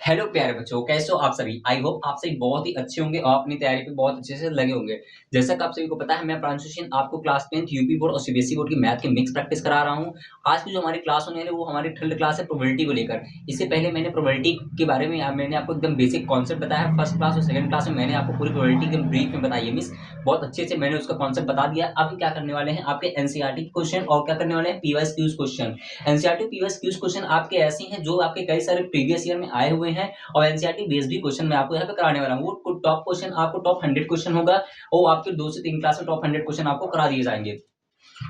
Hello प्यारे बच्चों, कैसे हो आप सभी। आई होप आप सभी बहुत ही अच्छे होंगे और अपनी तैयारी पे बहुत अच्छे से लगे होंगे। जैसा कि आप सभी को पता है, मैं प्रांशु सिंह आपको क्लास 10th यूपी बोर्ड और सीबीएसई बोर्ड की मैथ की मिक्स प्रैक्टिस करा रहा हूं। आज की जो हमारी क्लास होने वाली है वो हमारी थर्ड क्लास है प्रोबेबिलिटी को लेकर। इससे पहले मैंने प्रोबेबिलिटी के बारे में मैंने आपको एकदम बेसिक कॉन्सेप्ट बताया है। फर्स्ट क्लास और सेकंड क्लास में मैंने आपको पूरी प्रोबेबिलिटी एकदम ब्रीफ में बताई है मिस, बहुत अच्छे से मैंने उसका कॉन्सेप्ट बता दिया। अब क्या करने वाले हैं आपके एनसीईआरटी क्वेश्चन और क्या करने वाले हैं PYQs Qs question. NCERT PYQs question आपके ऐसे हैं जो आपके कई सारे प्रीवियस ईयर में आए हुए हैं और एनसीईआरटी बेस्ड भी क्वेश्चन मैं आपको यहाँ पे कराने वाला हूँ। वो टॉप क्वेश्चन आपको टॉप 100 क्वेश्चन होगा और आपके 2 से 3 क्लास में टॉप 100 क्वेश्चन आपको करा दिए जाएंगे।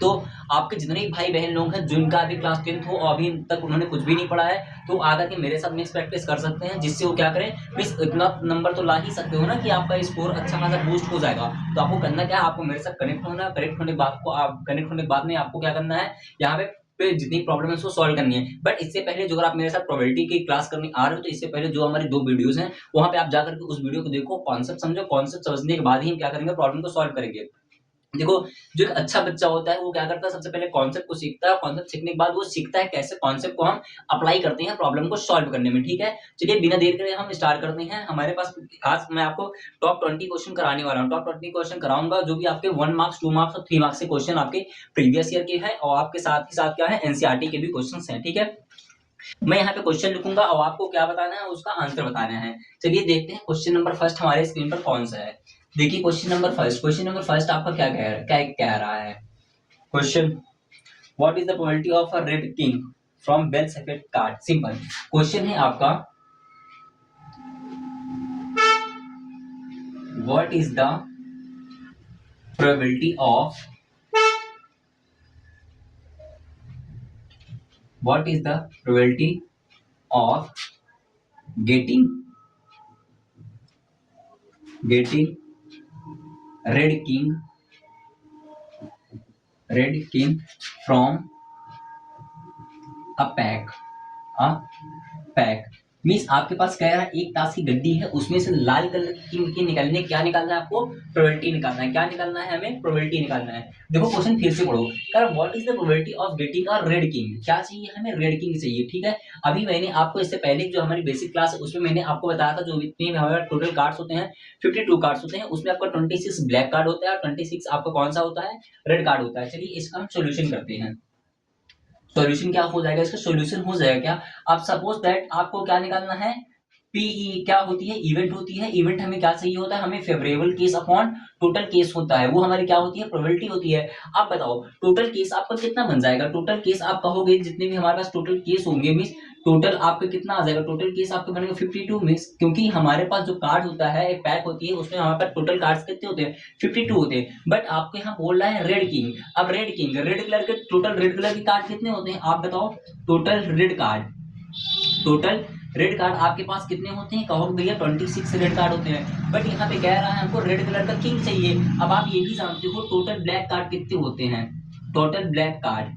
तो आपके जितने भी भाई बहन लोग हैं जिनका अभी क्लास 10th हो और अभी तक उन्होंने कुछ भी नहीं पढ़ा है, तो आकर के मेरे साथ मिक्स प्रैक्टिस कर सकते हैं, जिससे वो क्या करें, मिस इतना नंबर तो ला ही सकते हो ना कि आपका स्कोर अच्छा खासा बूस्ट हो जाएगा। तो आपको करना क्या है, आपको मेरे साथ कनेक्ट होना है। कनेक्ट होने के बाद को आप कनेक्ट होने के बाद में आपको क्या करना है, यहाँ पे जितनी प्रॉब्लम है उसको सॉल्व करनी है। बट इससे पहले जो अगर आप मेरे साथ प्रोबेबिलिटी की क्लास करने आ रहे हो, तो इससे पहले जो हमारी 2 वीडियोस हैं वहां पे आप जाकर के उस वीडियो को देखो, कॉन्सेप्ट समझो। कॉन्सेप्ट समझने के बाद ही हम क्या करेंगे, प्रॉब्लम को सॉल्व करेंगे। देखो, जो एक अच्छा बच्चा होता है वो क्या करता है, सबसे पहले कॉन्सेप्ट को सीखता है। कॉन्सेप्ट सीखने के बाद वो सीखता है कैसे कॉन्सेप्ट को हम अप्लाई करते हैं प्रॉब्लम को सॉल्व करने में। ठीक है, चलिए बिना देर करे हम स्टार्ट करते हैं। हमारे पास आज मैं आपको टॉप 20 क्वेश्चन कराने वाला हूँ। टॉप 20 क्वेश्चन कराऊंगा जो भी आपके 1 मार्क्स 2 मार्क्स और 3 मार्क्स के क्वेश्चन आपके प्रीवियस ईयर के हैं और आपके साथ ही साथ क्या है, एनसीईआरटी के भी क्वेश्चन हैं। ठीक है, मैं यहाँ पे क्वेश्चन लिखूंगा और आपको क्या बताना है, उसका आंसर बताना है। चलिए देखते हैं क्वेश्चन नंबर फर्स्ट हमारे स्क्रीन पर कौन सा है। देखिए क्वेश्चन नंबर फर्स्ट आपका क्या कह रहा है। Question, what is the probability of a red king from bell separate card. Simple question है आपका, what is the probability of what is the probability of getting getting red king from a pack. Means आपके पास कह रहा है एक ताश की गड्डी है, उसमें से लाल कलर की किंग की निकालने, क्या निकालना है आपको, प्रोबेबिलिटी निकालना है। क्या निकालना है हमें, प्रोबेबिलिटी निकालना है। देखो क्वेश्चन फिर से पढ़ो, कह रहा what is the probability of getting a red king. क्या चाहिए हमें, रेड किंग चाहिए। ठीक है, अभी मैंने आपको इससे पहले जो हमारी बेसिक क्लास है उसमें मैंने आपको बताया था जो इतने हमारे टोटल कार्ड्स होते हैं 52 कार्ड्स होते हैं, उसमें आपका 26 ब्लैक कार्ड होता है और 26 आपका कौन सा होता है, रेड कार्ड होता है। चलिए इसका हम सोल्यूशन करते हैं। सॉल्यूशन क्या हो जाएगा, इसका सॉल्यूशन हो जाएगा क्या, आप सपोज दैट आपको क्या निकालना है, पीई क्या होती है, इवेंट होती है। इवेंट हमें क्या चाहिए होता है, हमें favourable case upon total case होता है, वो हमारी क्या होती है, प्रोबेबिलिटी होती है। आप बताओ टोटल केस आपका कितना बन जाएगा, टोटल केस आप कहोगे जितने भी हमारे पास टोटल केस होंगे मींस टोटल आपका कितना आ जाएगा, टोटल केस आपका बनेगा 52 मींस, क्योंकि हमारे पास जो कार्ड होता है एक पैक होती है उसमें हमारे पास टोटल कार्ड्स कितने होते हैं, 52 होते हैं। बट आपको यहाँ बोल रहा है रेड किंग। अब रेड कलर के टोटल रेड कलर के कार्ड कितने होते हैं, आप बताओ। टोटल रेड कार्ड आपके पास कितने होते हैं, कहोगे भैया 26 रेड कार्ड होते हैं। बट यहाँ पे कह रहा है हमको रेड कलर का किंग चाहिए। अब आप ये भी जानते हो टोटल ब्लैक कार्ड कितने होते हैं, टोटल ब्लैक कार्ड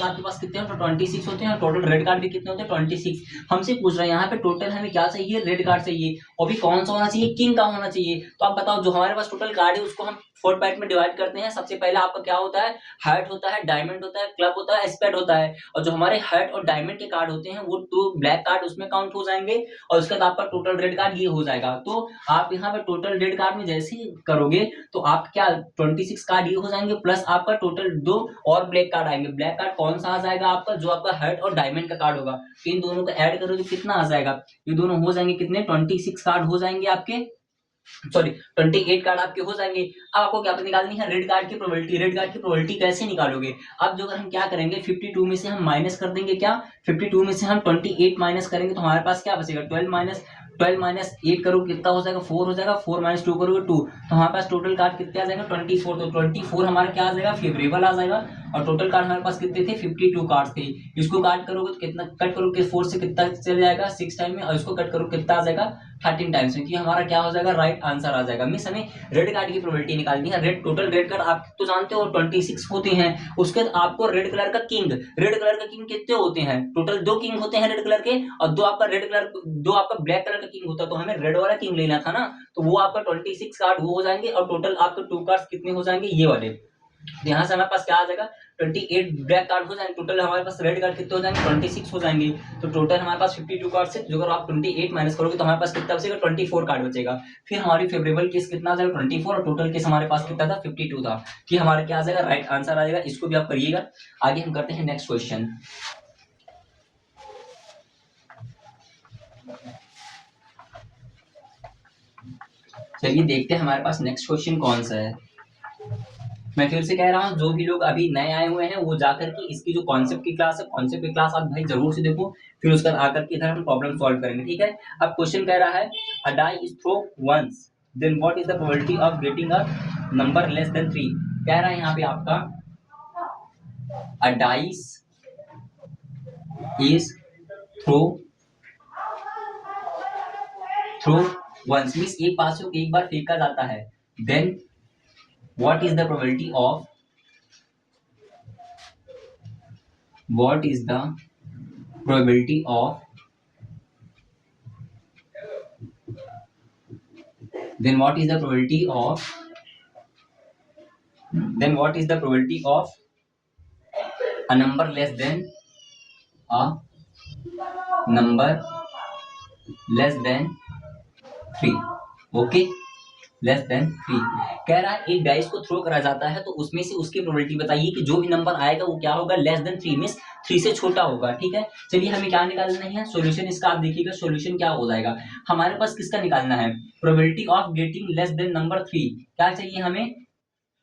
आपके पास कितने हैं, तो 26 होते हैं और टोटल रेड कार्ड भी कितने होते हैं, 26। हमसे पूछ रहा है यहाँ पे टोटल हमें क्या चाहिए, रेड कार्ड चाहिए और भी कौन सा होना चाहिए, किंग का होना चाहिए। तो आप बताओ जो हमारे पास टोटल कार्ड है उसको हम 4 पार्ट में डिवाइड करते हैं। सबसे पहले आपका क्या होता है, हार्ट होता है, डायमंड होता है, क्लब होता है, स्पेड होता है। और जो हमारे हार्ट और डायमंड के कार्ड होते हैं वो 2 ब्लैक कार्ड उसमें काउंट हो जाएंगे और उसके बाद आपका टोटल रेड कार्ड ये हो जाएगा। तो आप यहाँ पे टोटल रेड कार्ड में जैसे ही करोगे तो आप क्या 26 कार्ड ये हो जाएंगे प्लस आपका टोटल 2 और ब्लैक कार्ड आएंगे। ब्लैक कार्ड कौन सा आ जाएगा आपका, जो आपका हार्ट और डायमंड का कार्ड होगा। तो इन दोनों को ऐड करोगे तो कितना आ जाएगा, ये दोनों हो जाएंगे कितने, 26 कार्ड हो जाएंगे आपके, सॉरी 28 कार्ड आपके हो जाएंगे। अब आपको क्या निकालनी है, रेड कार्ड की प्रोबेबिलिटी। रेड कार्ड की प्रोबेबिलिटी कैसे निकालोगे, अब जो अगर हम क्या करेंगे 52 में से हम माइनस कर देंगे, क्या 52 में से हम 28 माइनस करेंगे तो हमारे पास क्या बचेगा, 12 माइनस 8 करोगे कितना हो जाएगा, 4 हो जाएगा। 4 माइनस 2 करोगे 2, तो हमारे पास टोटल कार्ड कितने आ जाएगा, 24। तो 24 हमारा क्या आ जाएगा, फेवरेबल आ जाएगा। और टोटल कार्ड हमारे पास कितने थे, 52 कार्ड थे। इसको काट करोगे तो कितना, कट करोगे 4 से कितना चल जाएगा, 6 टाइम में, और इसको कट करोगे कितना आ जाएगा, 13 टाइम्स में। हमारा क्या हो जाएगा, राइट आंसर आ जाएगा। मींस हमें रेड कार्ड की प्रोबेबिलिटी निकालनी है। टोटल रेड कार्ड आप तो जानते हो 26 होते हैं, उसके बाद आपको रेड कलर का किंग कितने होते हैं, टोटल 2 किंग होते हैं रेड कलर के और 2 आपका ब्लैक कलर का किंग होता है। तो हमें रेड वाला किंग लेना था ना, तो वो आपका 26 कार्ड वो हो जाएंगे और टोटल आपके 2 कार्ड कितने हो जाएंगे, ये वाले। तो यहाँ से हमारे पास क्या आ जाएगा 28 ब्लैक कार्ड हो जाएंगे, टोटल हमारे पास रेड कार्ड कितने हो जाएंगे 26 हो जाएंगे। तो टोटल हमारे पास 52 कार्ड से जो अगर आप 28 माइनस करोगे तो हमारे पास कितना बचेगा 24 कार्ड बचेगा। फिर हमारी फेवरेबल केस कितना आ जाएगा 24 और टोटल केस हमारे पास कितना था 52 था। कि हमारा क्या आ जाएगा राइट आंसर आ जाएगा। इसको भी आप करिएगा। आगे हम करते हैं नेक्स्ट क्वेश्चन। चलिए देखते हैं हमारे पास नेक्स्ट क्वेश्चन कौन सा है। मैं फिर से कह रहा हूँ जो भी लोग अभी नए आए हुए हैं वो जाकर के इसकी जो कॉन्सेप्ट की क्लास है कॉन्सेप्ट की क्लास आप भाई जरूर से देखो, फिर उसके बाद आकर के इधर हम प्रॉब्लम सॉल्व करेंगे, ठीक है। अब क्वेश्चन कह रहा है a die is throw once then what is the probability of getting a number less than 3। कह रहा है यहाँ पे आपका a dice is throw once means एक पास को एक बार फेंका जाता है, then what is the probability of what is the probability of then what is the probability of then what is the probability of a number less than a number less than 3। Okay less than 3 कह रहा है एक dice को throw करा जाता है तो उसमें से उसकी प्रोबेबिलिटी बताइए कि जो भी नंबर आएगा वो क्या होगा लेस देन 3 मींस 3 से छोटा होगा, ठीक है। चलिए हमें क्या निकालना है सॉल्यूशन इसका। आप देखिएगा सॉल्यूशन क्या हो जाएगा हमारे पास किसका निकालना है probability of getting less than number 3। क्या चाहिए हमें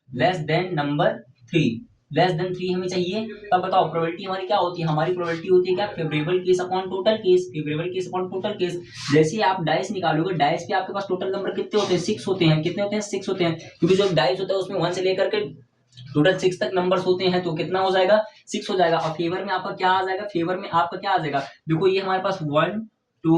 less than number 3 less than 3 हमें चाहिए। तब बताओ प्रोबेबिलिटी हमारी क्या होती है हमारी प्रोबेबिलिटी होती है क्या favourable case upon total case, favourable case upon total case. जैसे ही आप डाइस निकालोगे डाइस पे आपके पास टोटल नंबर कितने होते हैं 6 होते हैं। कितने होते हैं 6 होते हैं क्योंकि जो डाइस होता है उसमें 1 से लेकर के टोटल 6 तक नंबर्स होते हैं तो कितना हो जाएगा 6 हो जाएगा। और फेवर में आपका क्या आ जाएगा फेवर में आपका क्या आ जाएगा देखो ये हमारे पास 1 2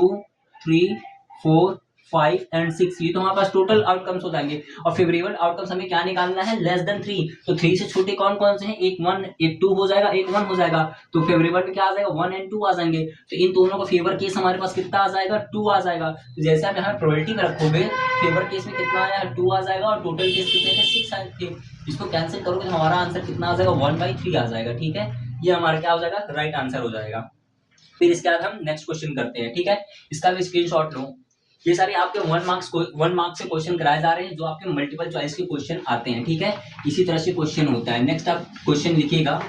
3 4 5 एंड 6 ये तो हमारे पास टोटल आउटकम्स हो जाएंगे। और फेवरेबल आउटकम्स हमें क्या निकालना है लेस देन 3। तो 3 से छोटे कौन कौन से हैं एक 1 एक 2 हो जाएगा एक 1 हो जाएगा। तो फेवरेबल में क्या आ जाएगा 1 एंड 2 आ जाएंगे। तो इन दोनों का फेवर केस हमारे पास कितना आ जाएगा 2 आ जाएगा। तो जैसे आप यहाँ प्रोबेबिलिटी में रखोगे फेवर केस में कितना आया 2 आ जाएगा और टोटल केस कितने थे 6 आए थे। इसको कैंसिल करोगे तो हमारा आंसर कितना आ जाएगा 1/3 आ जाएगा, ठीक है। ये हमारा क्या हो जाएगा राइट आंसर हो जाएगा। फिर इसके बाद हम नेक्स्ट क्वेश्चन करते हैं, ठीक है। इसका भी स्क्रीनशॉट लो। ये सारे आपके 1 मार्क्स से क्वेश्चन कराए जा रहे हैं जो आपके मल्टीपल चॉइस के क्वेश्चन आते हैं, ठीक है। इसी तरह से क्वेश्चन होता है। नेक्स्ट आप क्वेश्चन लिखिएगा।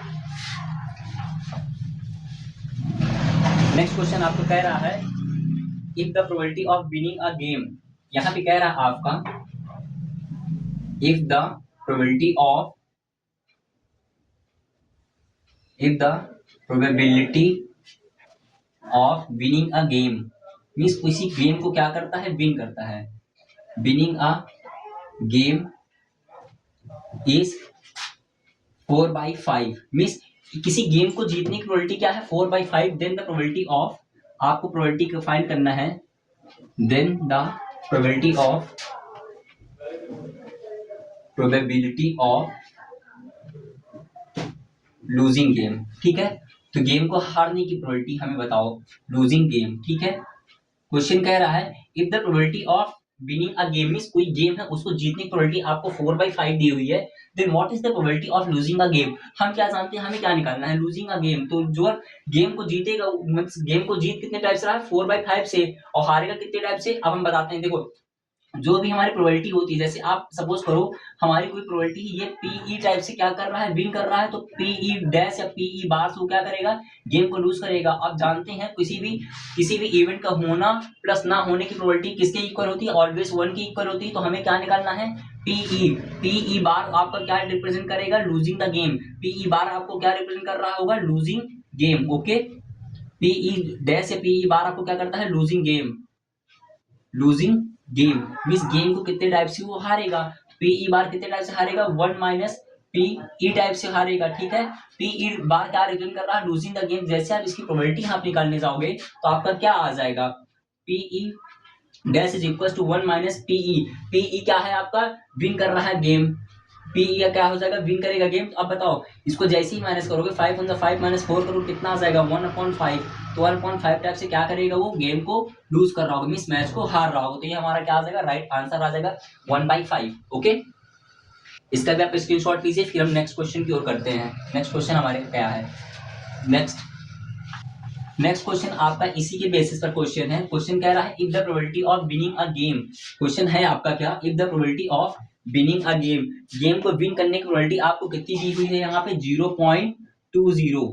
नेक्स्ट क्वेश्चन आपको कह रहा है if the probability of winning a game. यहाँ पे कह रहा है आपका if the probability of winning a game means किसी गेम को क्या करता है विन करता है। Winning a game is 4/5 means किसी गेम को जीतने की प्रोबेबिलिटी क्या है 4/5। देन द प्रोबेबिलिटी ऑफ आपको प्रोबेबिलिटी को फाइंड करना है then the probability of losing game, ठीक है। तो गेम को हारने की प्रोबेबिलिटी हमें बताओ लूजिंग गेम, ठीक है। क्वेश्चन कह रहा है if the probability of winning a game means कोई गेम है उसको जीतने की प्रोबेबिलिटी आपको 4/5 दी हुई है। Then what is the probability of losing a game. हम क्या जानते हैं हमें क्या निकालना है लूजिंग अ गेम। तो जो गेम को जीतेगा गेम को जीत कितने टाइप से रहा है 4/5 से और हारेगा कितने टाइप से अब हम बताते हैं। देखो जो भी हमारी प्रोबेबिलिटी होती है जैसे आप सपोज करो हमारी कोई प्रोबेबिलिटी ये पीई टाइप से क्या कर रहा है विन कर रहा है तो पीई डैश या पीई बार से वो क्या करेगा गेम को लूज करेगा। आप जानते हैं किसी भी इवेंट का होना प्लस ना होने की प्रोबेबिलिटी किसके इक्वल होती है ऑलवेज 1 की इक्वल होती है। तो हमें क्या निकालना है पीई बार आपका क्या रिप्रेजेंट करेगा losing the game. P E bar आपको क्या रिप्रेजेंट कर रहा होगा losing game, okay. P E dash या पीई बार आपको क्या करता है लूजिंग गेम मींस गेम को कितने टाइप से वो हारेगा। पीई बार कितने टाइप से हारेगा 1 माइनस पीई टाइप से हारेगा, ठीक है। पीई बार क्या रिप्रेजेंट कर रहा है लूजिंग द गेम। जैसे आप इसकी प्रोबेबिलिटी आप निकालने जाओगे तो आपका क्या आ जाएगा P E dash is equal to 1 minus P E. P E क्या है आपका विन कर रहा है गेम। पीई क्या हो जाएगा विन करेगा गेम। तो अब बताओ इसको जैसे ही माइनस करोगे 5 on the 5 minus 4 करोगे कितना आ जाएगा 1/5। तो 1/5 टाइप से क्या करेगा वो गेम को लूज कर रहा होगा मींस मैच को हार रहा होगा। तो ये हमारा क्या आ जाएगा राइट आंसर आ जाएगा 1/5, ओके। इसका भी आप स्क्रीनशॉट लीजिए, फिर हम नेक्स्ट क्वेश्चन की ओर करते हैं। नेक्स्ट क्वेश्चन हमारे क्या है, नेक्स्ट क्वेश्चन आपका इसी के बेसिस पर क्वेश्चन है। क्वेश्चन कह रहा है if the probability of winning a game, question है आपका क्या, if the probability of winning a game, game को विन करने की प्रोबेबिलिटी आपको कितनी दी हुई है यहाँ पे 0.20।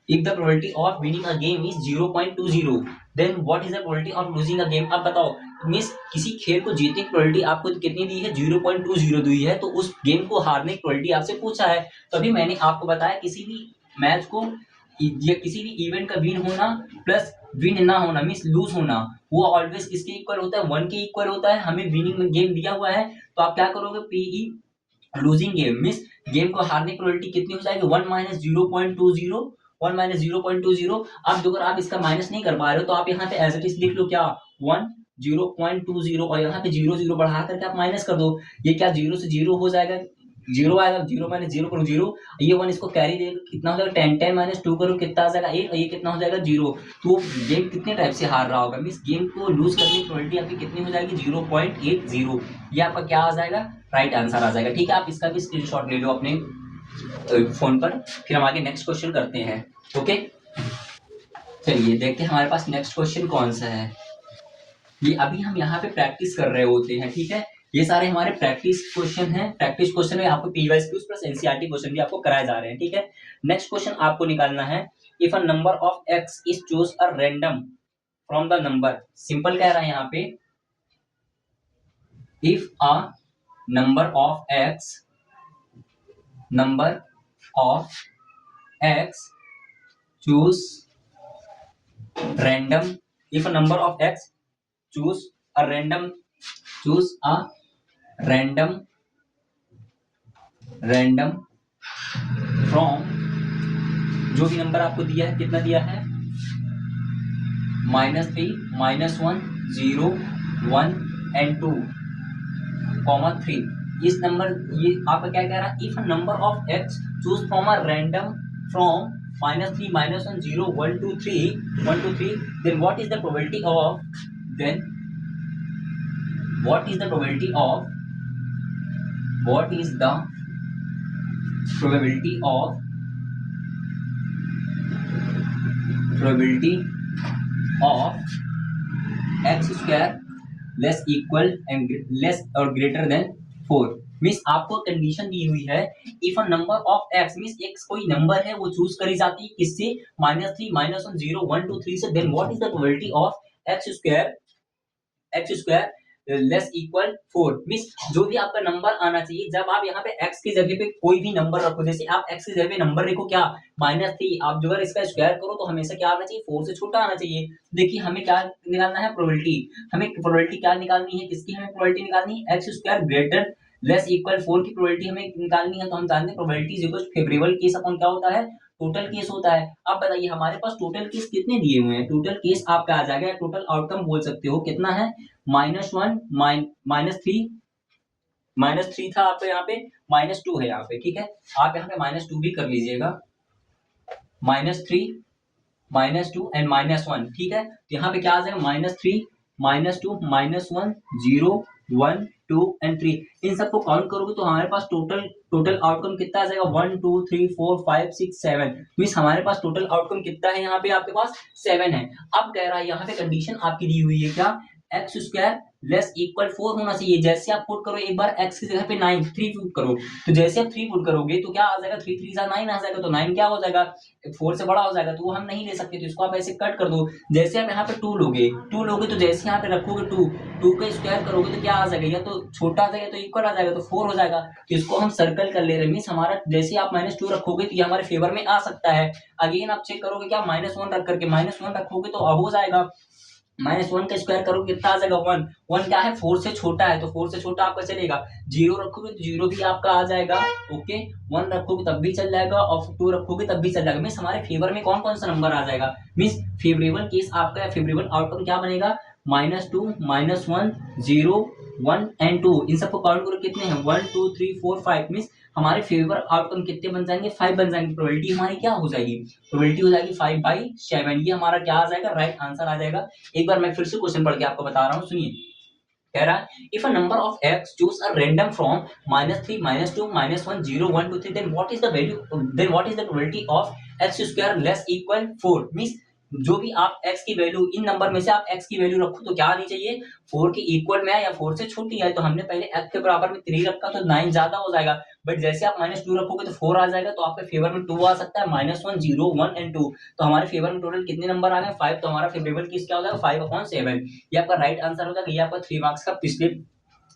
If the probability of winning a game is 0.20, then what is the probability of losing a game? अब बताओ, मीन्स किसी खेल को जीतने की प्रोबेबिलिटी आपको कितनी दी है 0.20 दी है, तो उस गेम को हारने की प्रोबेबिलिटी आपसे पूछा है। तभी मैंने आपको बताया किसी भी मैच को या किसी भी इवेंट का विन होना प्लस विन ना होना मीन्स लूज होना, वो ऑलवेज किसके इक्वल होता है, 1 के इक्वल होता है। हमें विनिंग में गेम दिया हुआ है, तो आप क्या करोगे, P E losing game means game को हारने की प्रोबेबिलिटी कितनी हो जाएगी 1 माइनस 0.20, 1 माइनस 0.20। अब अगर आप इसका माइनस नहीं कर पा रहे हो तो आप यहाँ पे एज इट इज लिख लो क्या 1 0.20 और यहाँ पे 0 बढ़ा करके आप माइनस कर दो। ये क्या 0 से 0 हो जाएगा, 0 आएगा, 0 माइनस 0 करो 0, ये 1 इसको कैरी देगा, कितना हो जाएगा 10, 10 माइनस 2 करो कितना आ जाएगा 1, और ये कितना हो जाएगा 0। तो गेम कितने टाइप से हार रहा होगा, मीन्स गेम को लूज करने की प्रोबेबिलिटी आपकी कितनी हो जाएगी 0.80। ये आपका क्या आ जाएगा, राइट आंसर आ जाएगा। ठीक है, आप इसका भी स्क्रीनशॉट ले लो अपने फोन पर, फिर हम आगे नेक्स्ट क्वेश्चन करते हैं। ओके, चलिए देखते हैं हमारे पास नेक्स्ट क्वेश्चन कौन सा है। ये अभी हम यहाँ पे प्रैक्टिस कर रहे होते हैं, ठीक है, ये सारे हमारे प्रैक्टिस क्वेश्चन हैं। प्रैक्टिस क्वेश्चन में आपको पीवाईस क्यूज प्लस एनसीईआरटी क्वेश्चन भी आपको कराए जा रहे हैं, ठीक है। नेक्स्ट क्वेश्चन आपको निकालना है, if a number of x is choose a random from the number, simple कह रहा है यहाँ पे, if a number of x, number of x choose random, if a number of x choose a random, choose a random from, जो भी number आपको दिया है, कितना दिया है -3, -1, 0, 1 एंड 2, -3, इस नंबर, ये आपका क्या कह रहा है, if number of X choose from a random from -3, -1, 0, 1, 2, 3, then what is the probability of, then what is the probability of, what is the probability of, probability of x square less equal and less or greater than 4। Means आपको condition दी हुई है, if a number of x means x कोई number है वो choose करी जाती है किससे, -3, -1, 0, 1, 2, 3 से, then what is the probability of X square less equal 4। Means जो भी आपका नंबर आना चाहिए, जब आप यहाँ पे x की जगह पे कोई भी नंबर रखो, जैसे आप x की जगह पे नंबर लिखो क्या -3, आप जो अगर इसका स्क्वायर करो तो हमेशा क्या आना चाहिए 4 से छोटा आना चाहिए। देखिए हमें क्या निकालना है, प्रोबेबिलिटी, हमें प्रोबेबिलिटी क्या निकालनी है, किसकी हमें प्रोबेबिलिटी निकालनी है, x square greater less equal 4 की प्रोबेबिलिटी हमें निकालनी है। तो हम जानते हैं probability is equal favourable case upon क्या होता है, टोटल केस होता है। अब बताइए हमारे पास टोटल केस कितने दिए हुए हैं, टोटल केस आपका आ जाएगा, टोटल आउटकम बोल सकते हो कितना है, -1, -3 था आपका, यहाँ पे -2 है यहाँ पे, ठीक है, आप यहाँ पे -2 भी कर लीजिएगा, -3, -2 एंड -1, ठीक है। तो यहाँ पे क्या आ जाएगा -3, -2, -1, 0, 1, 2 एंड 3, इन सबको काउंट करोगे तो हमारे पास टोटल आउटकम कितना आ जाएगा 1, 2, 3, 4, 5, 6, 7, मीन्स हमारे पास टोटल आउटकम कितना है, यहाँ पे आपके पास 7 है। अब कह रहा है यहाँ पे कंडीशन आपकी दी हुई है क्या, एक्स स्क्वायर लेस इक्वल 4 होना चाहिए। जैसे आप पुट करो एक बार x की जगह पे 9, 3 पुट करो, तो जैसे आप 3 पुट करोगे तो क्या आ जाएगा, 3 3 जा 9 आ जाएगा, तो 9 क्या हो जाएगा 4 से बड़ा हो जाएगा, तो वो हम नहीं ले सकते, तो इसको आप ऐसे कट कर दो। जैसे आप यहाँ पे 2 लोगे तो जैसे यहाँ पे रखोगे 2 का स्क्वायर करोगे तो क्या आ जाएगा, या तो छोटा आ जाएगा तो इक्वल आ जाएगा, तो 4 हो जाएगा। तो इसको हम सर्कल कर ले रहे हैं, मीन्स हमारा जैसे आप -2 रखोगे तो ये हमारे फेवर में आ सकता है। अगेन आप चेक करोगे क्या, -1 रख करके -1 रखोगे तो अब हो जाएगा, -1 का स्क्वायर करोगे कितना आ जाएगा 1, 1 क्या है 4 से छोटा है, तो 4 से छोटा आपका चलेगा। 0 रखोगे तो 0 भी आपका आ जाएगा, ओके, 1 रखोगे तब भी चल जाएगा और 2 रखोगे तब भी चल जाएगा। मीन्स हमारे फेवर में कौन कौन सा नंबर आ जाएगा, मीन्स फेवरेबल केस आपका, फेवरेबल आउटकम क्या बनेगा, -2, -1, 0, 1 एंड 2, इन सबको काउंट करो कितने हैं 1, 2, 3, 4, 5, मीन्स हमारे फेवर आउटकम कितने बन जाएंगे, 5 बन जाएंगे। प्रोबेबिलिटी हमारी क्या हो जाएगी, प्रोबेबिलिटी हो जाएगी 5/7, ये हमारा क्या आ जाएगा, राइट आंसर आ जाएगा। एक बार मैं फिर से क्वेश्चन पढ़ के आपको बता रहा हूँ, सुनिए। कह रहा है if a number of X choose a random from -3 -2 -1 0 1 2 3 then what is the value then what is the probability of X square less equal 4 means जो भी आप x की वैल्यू इन नंबर में से आप x की वैल्यू रखो तो क्या आनी चाहिए 4 के इक्वल में है या 4 से छोटी है। तो हमने पहले x के बराबर में 3 रखा तो 9 ज्यादा हो जाएगा, बट जैसे आप -2 रखोगे तो 4 आ जाएगा, तो आपके फेवर में 2 आ सकता है -1 0 1 एंड 2। तो हमारे फेवर में टोटल कितने नंबर आ रहे हैं 5, तो हमारा फेवरेबल किस क्या हो जाएगा 5/7। ये आपका राइट आंसर हो जाएगा। ये आपका 3 मार्क्स का पिछले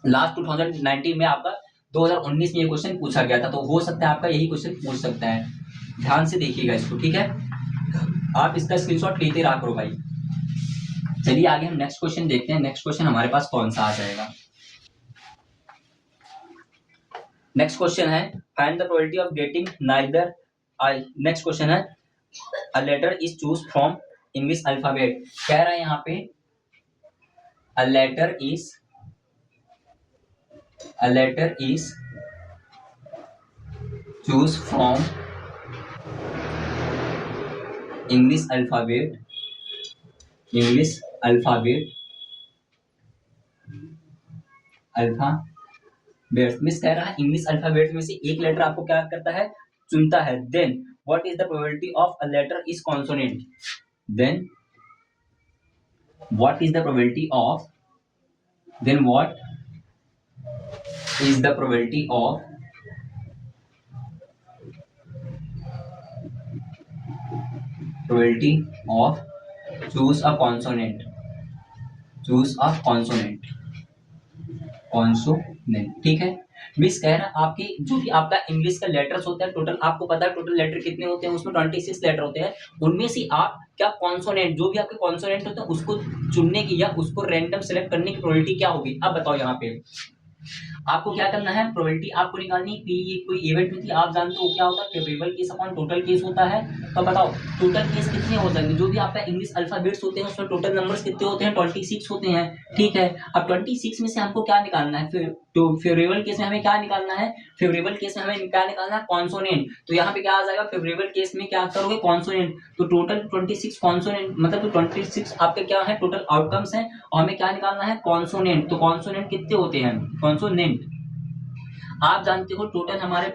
लास्ट 2019 में आपका 2019 में ये क्वेश्चन पूछा गया था, तो हो सकता है आपका यही क्वेश्चन पूछ सकता है। ध्यान से देखिएगा इसको, ठीक है, आप इसका स्क्रीनशॉट लेते रहा करो भाई। चलिए आगे हम नेक्स्ट क्वेश्चन देखते हैं। नेक्स्ट क्वेश्चन हमारे पास कौन सा आ जाएगा। नेक्स्ट क्वेश्चन है find the probability of getting neither I. Next question है a letter is choose from English alphabet. कह रहा है यहाँ पे a letter is choose from English alphabet alphabet मिस कह रहा है इंग्लिश अल्फाबेट में से एक लेटर आपको क्या करता है चुनता है। Then what is the probability of a letter is consonant. Then what is the probability of then what is the probability of choose a consonant ठीक है। मिस कह रहा है आपकी जो भी आपका इंग्लिश का लेटर्स होता है टोटल आपको पता है टोटल लेटर कितने होते हैं, उसमें 26 लेटर होते हैं। उनमें से आप क्या कॉन्सोनेंट जो भी आपके कॉन्सोनेंट होते हैं उसको चुनने की या उसको रैंडम सेलेक्ट करने की प्रोबेबिलिटी क्या होगी। अब बताओ यहाँ पे आपको क्या करना है, प्रोबेबिलिटी आपको निकालनी है। पी कोई इवेंट होती है आप जानते हो क्या होता है favourable case upon total case होता है। तो बताओ टोटल केस कितने हो जाएंगे, जो भी आपका इंग्लिश अल्फाबेट्स होते हैं उसमें टोटल नंबर्स कितने होते हैं 26 होते हैं। ठीक है, अब 26 में से हमको क्या निकालना है फिर तो फेवरेबल केस में हमें क्या निकालना है, फेवरेबल केस में हमें क्या निकालना है कॉन्सोनेंट। तो यहाँ पे क्या आ जाएगा फेवरेबल केस में क्या करोगे कॉन्सोनेंट। तो टोटल 26 कॉन्सोनेंट मतलब 26 आपके क्या है टोटल आउटकम्स हैं और हमें क्या निकालना है कॉन्सोनेंट। तो कॉन्सोनेंट कितने होते हैं कॉन्सोनेंट आप जानते हो टोटल हमारे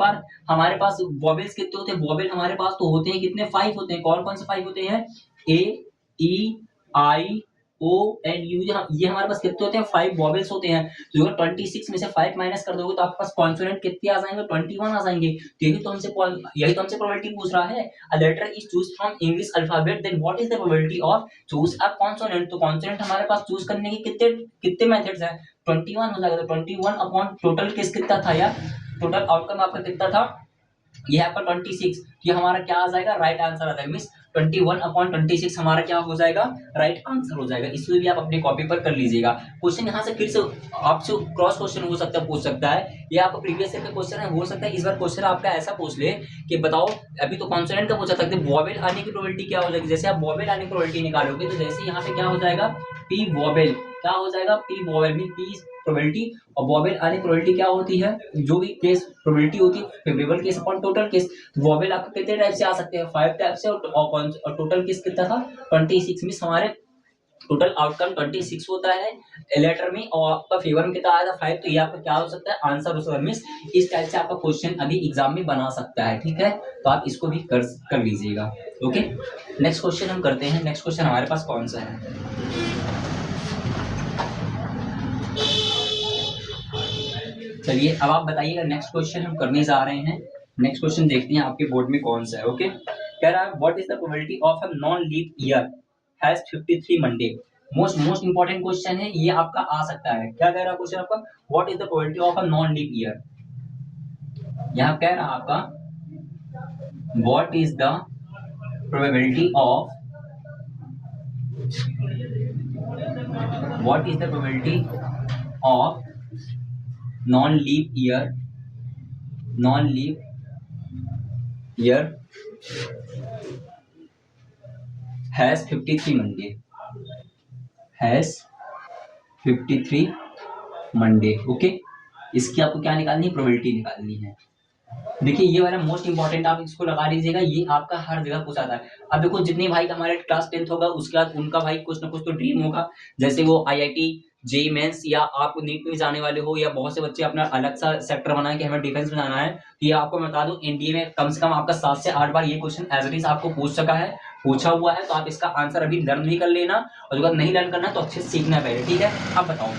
पास वॉवेल्स कितने होते हैं, वॉवेल हमारे पास तो होते हैं कितने 5 होते हैं। कौन कौन से 5 होते हैं ए ई आई ओ एंड यू, ये हमारे पास कितने होते हैं 5 वॉवेल्स होते हैं। तो अगर 26 में से 5 माइनस कर दोगे तो आपके पास कॉन्सोनेंट कितने आ जाएंगे 21 आ जाएंगे। तो यही तो हमसे प्रोबेबिलिटी पूछ रहा है। A letter is choose from English alphabet then what is the probability of choose a consonant. तो कॉन्सोनेंट हमारे पास चूज करने के कितने कितने मेथड्स हैं 21 हो जाएगा। तो 21 अपॉन टोटल किस कितना था यार, टोटल आउटकम आपका कितना था ये आपका 26, ये हमारा क्या आ जाएगा राइट आंसर आ जाएगा। मींस 21/26 हमारा क्या हो जाएगा राइट आंसर हो जाएगा। इसमें भी आप अपने कॉपी पर कर लीजिएगा। क्वेश्चन यहाँ से फिर से आपसे क्रॉस क्वेश्चन हो सकता है पूछ सकता है, ये आपका प्रीवियस ईयर का क्वेश्चन है, हो सकता है इस बार क्वेश्चन आपका ऐसा पूछ ले कि बताओ अभी तो कॉन्सोनेंट का पूछा था वॉवेल आने की प्रोबेबिलिटी क्या हो जाएगी। जैसे आप वॉवेल आने की प्रोबेबिलिटी निकालोगे तो जैसे यहाँ पे क्या हो जाएगा पी वॉवेल क्या हो जाएगा P vowel mean P probability और वॉवेल आने की प्रोबेबिलिटी क्या होती है जो भी केस प्रोबेबिलिटी होती है favourable case upon total case. तो वॉवेल आपको कितने टाइप से आ सकते हैं 5 टाइप से और टोटल केस कितना था 26 मींस हमारे टोटल आउटकम 26 होता है लेटर में और आपका फेवर में कितना आया था 5। तो ये आपका क्या हो सकता है आंसर हो सकता है। मींस इस टाइप से आपका क्वेश्चन अभी एग्जाम में बना सकता है। ठीक है, तो आप इसको भी कर लीजिएगा। ओके, नेक्स्ट क्वेश्चन हम करते हैं। नेक्स्ट क्वेश्चन हमारे पास कौन सा है, चलिए अब आप बताइएगा। नेक्स्ट क्वेश्चन हम करने जा रहे हैं। नेक्स्ट क्वेश्चन देखते हैं आपके बोर्ड में कौन सा है। ओके, कह रहा है what is the probability of a non leap year has 53 Monday. Most important question है ये आपका आ सकता है। क्या कह रहा है क्वेश्चन आपका what is the probability of a non leap year. यहाँ कह रहा आपका what is the probability of non leap year has 53 Monday. Okay, इसकी आपको क्या निकालनी है प्रोबेबिलिटी निकालनी है। देखिए ये वाला मोस्ट इंपॉर्टेंट आप इसको लगा लीजिएगा, ये आपका हर जगह पूछा था। अब देखो जितने भाई का हमारे क्लास 10th होगा उसके बाद उनका भाई कुछ ना कुछ तो ड्रीम होगा, जैसे वो आईआईटी जेईई मेंस या आप नीट में जाने वाले हो, या बहुत से बच्चे अपना अलग सा सेक्टर बनाए कि हमें डिफेंस में जाना है, तो ये आपको मैं बता दूं एनडीए में कम से कम आपका 7 से 8 बार ये क्वेश्चन एज इट इज आपको पूछा हुआ है। तो आप इसका आंसर अभी लर्न भी कर लेना, और अगर नहीं लर्न करना तो अच्छे से सीखना है पहले, ठीक है। अब बताओ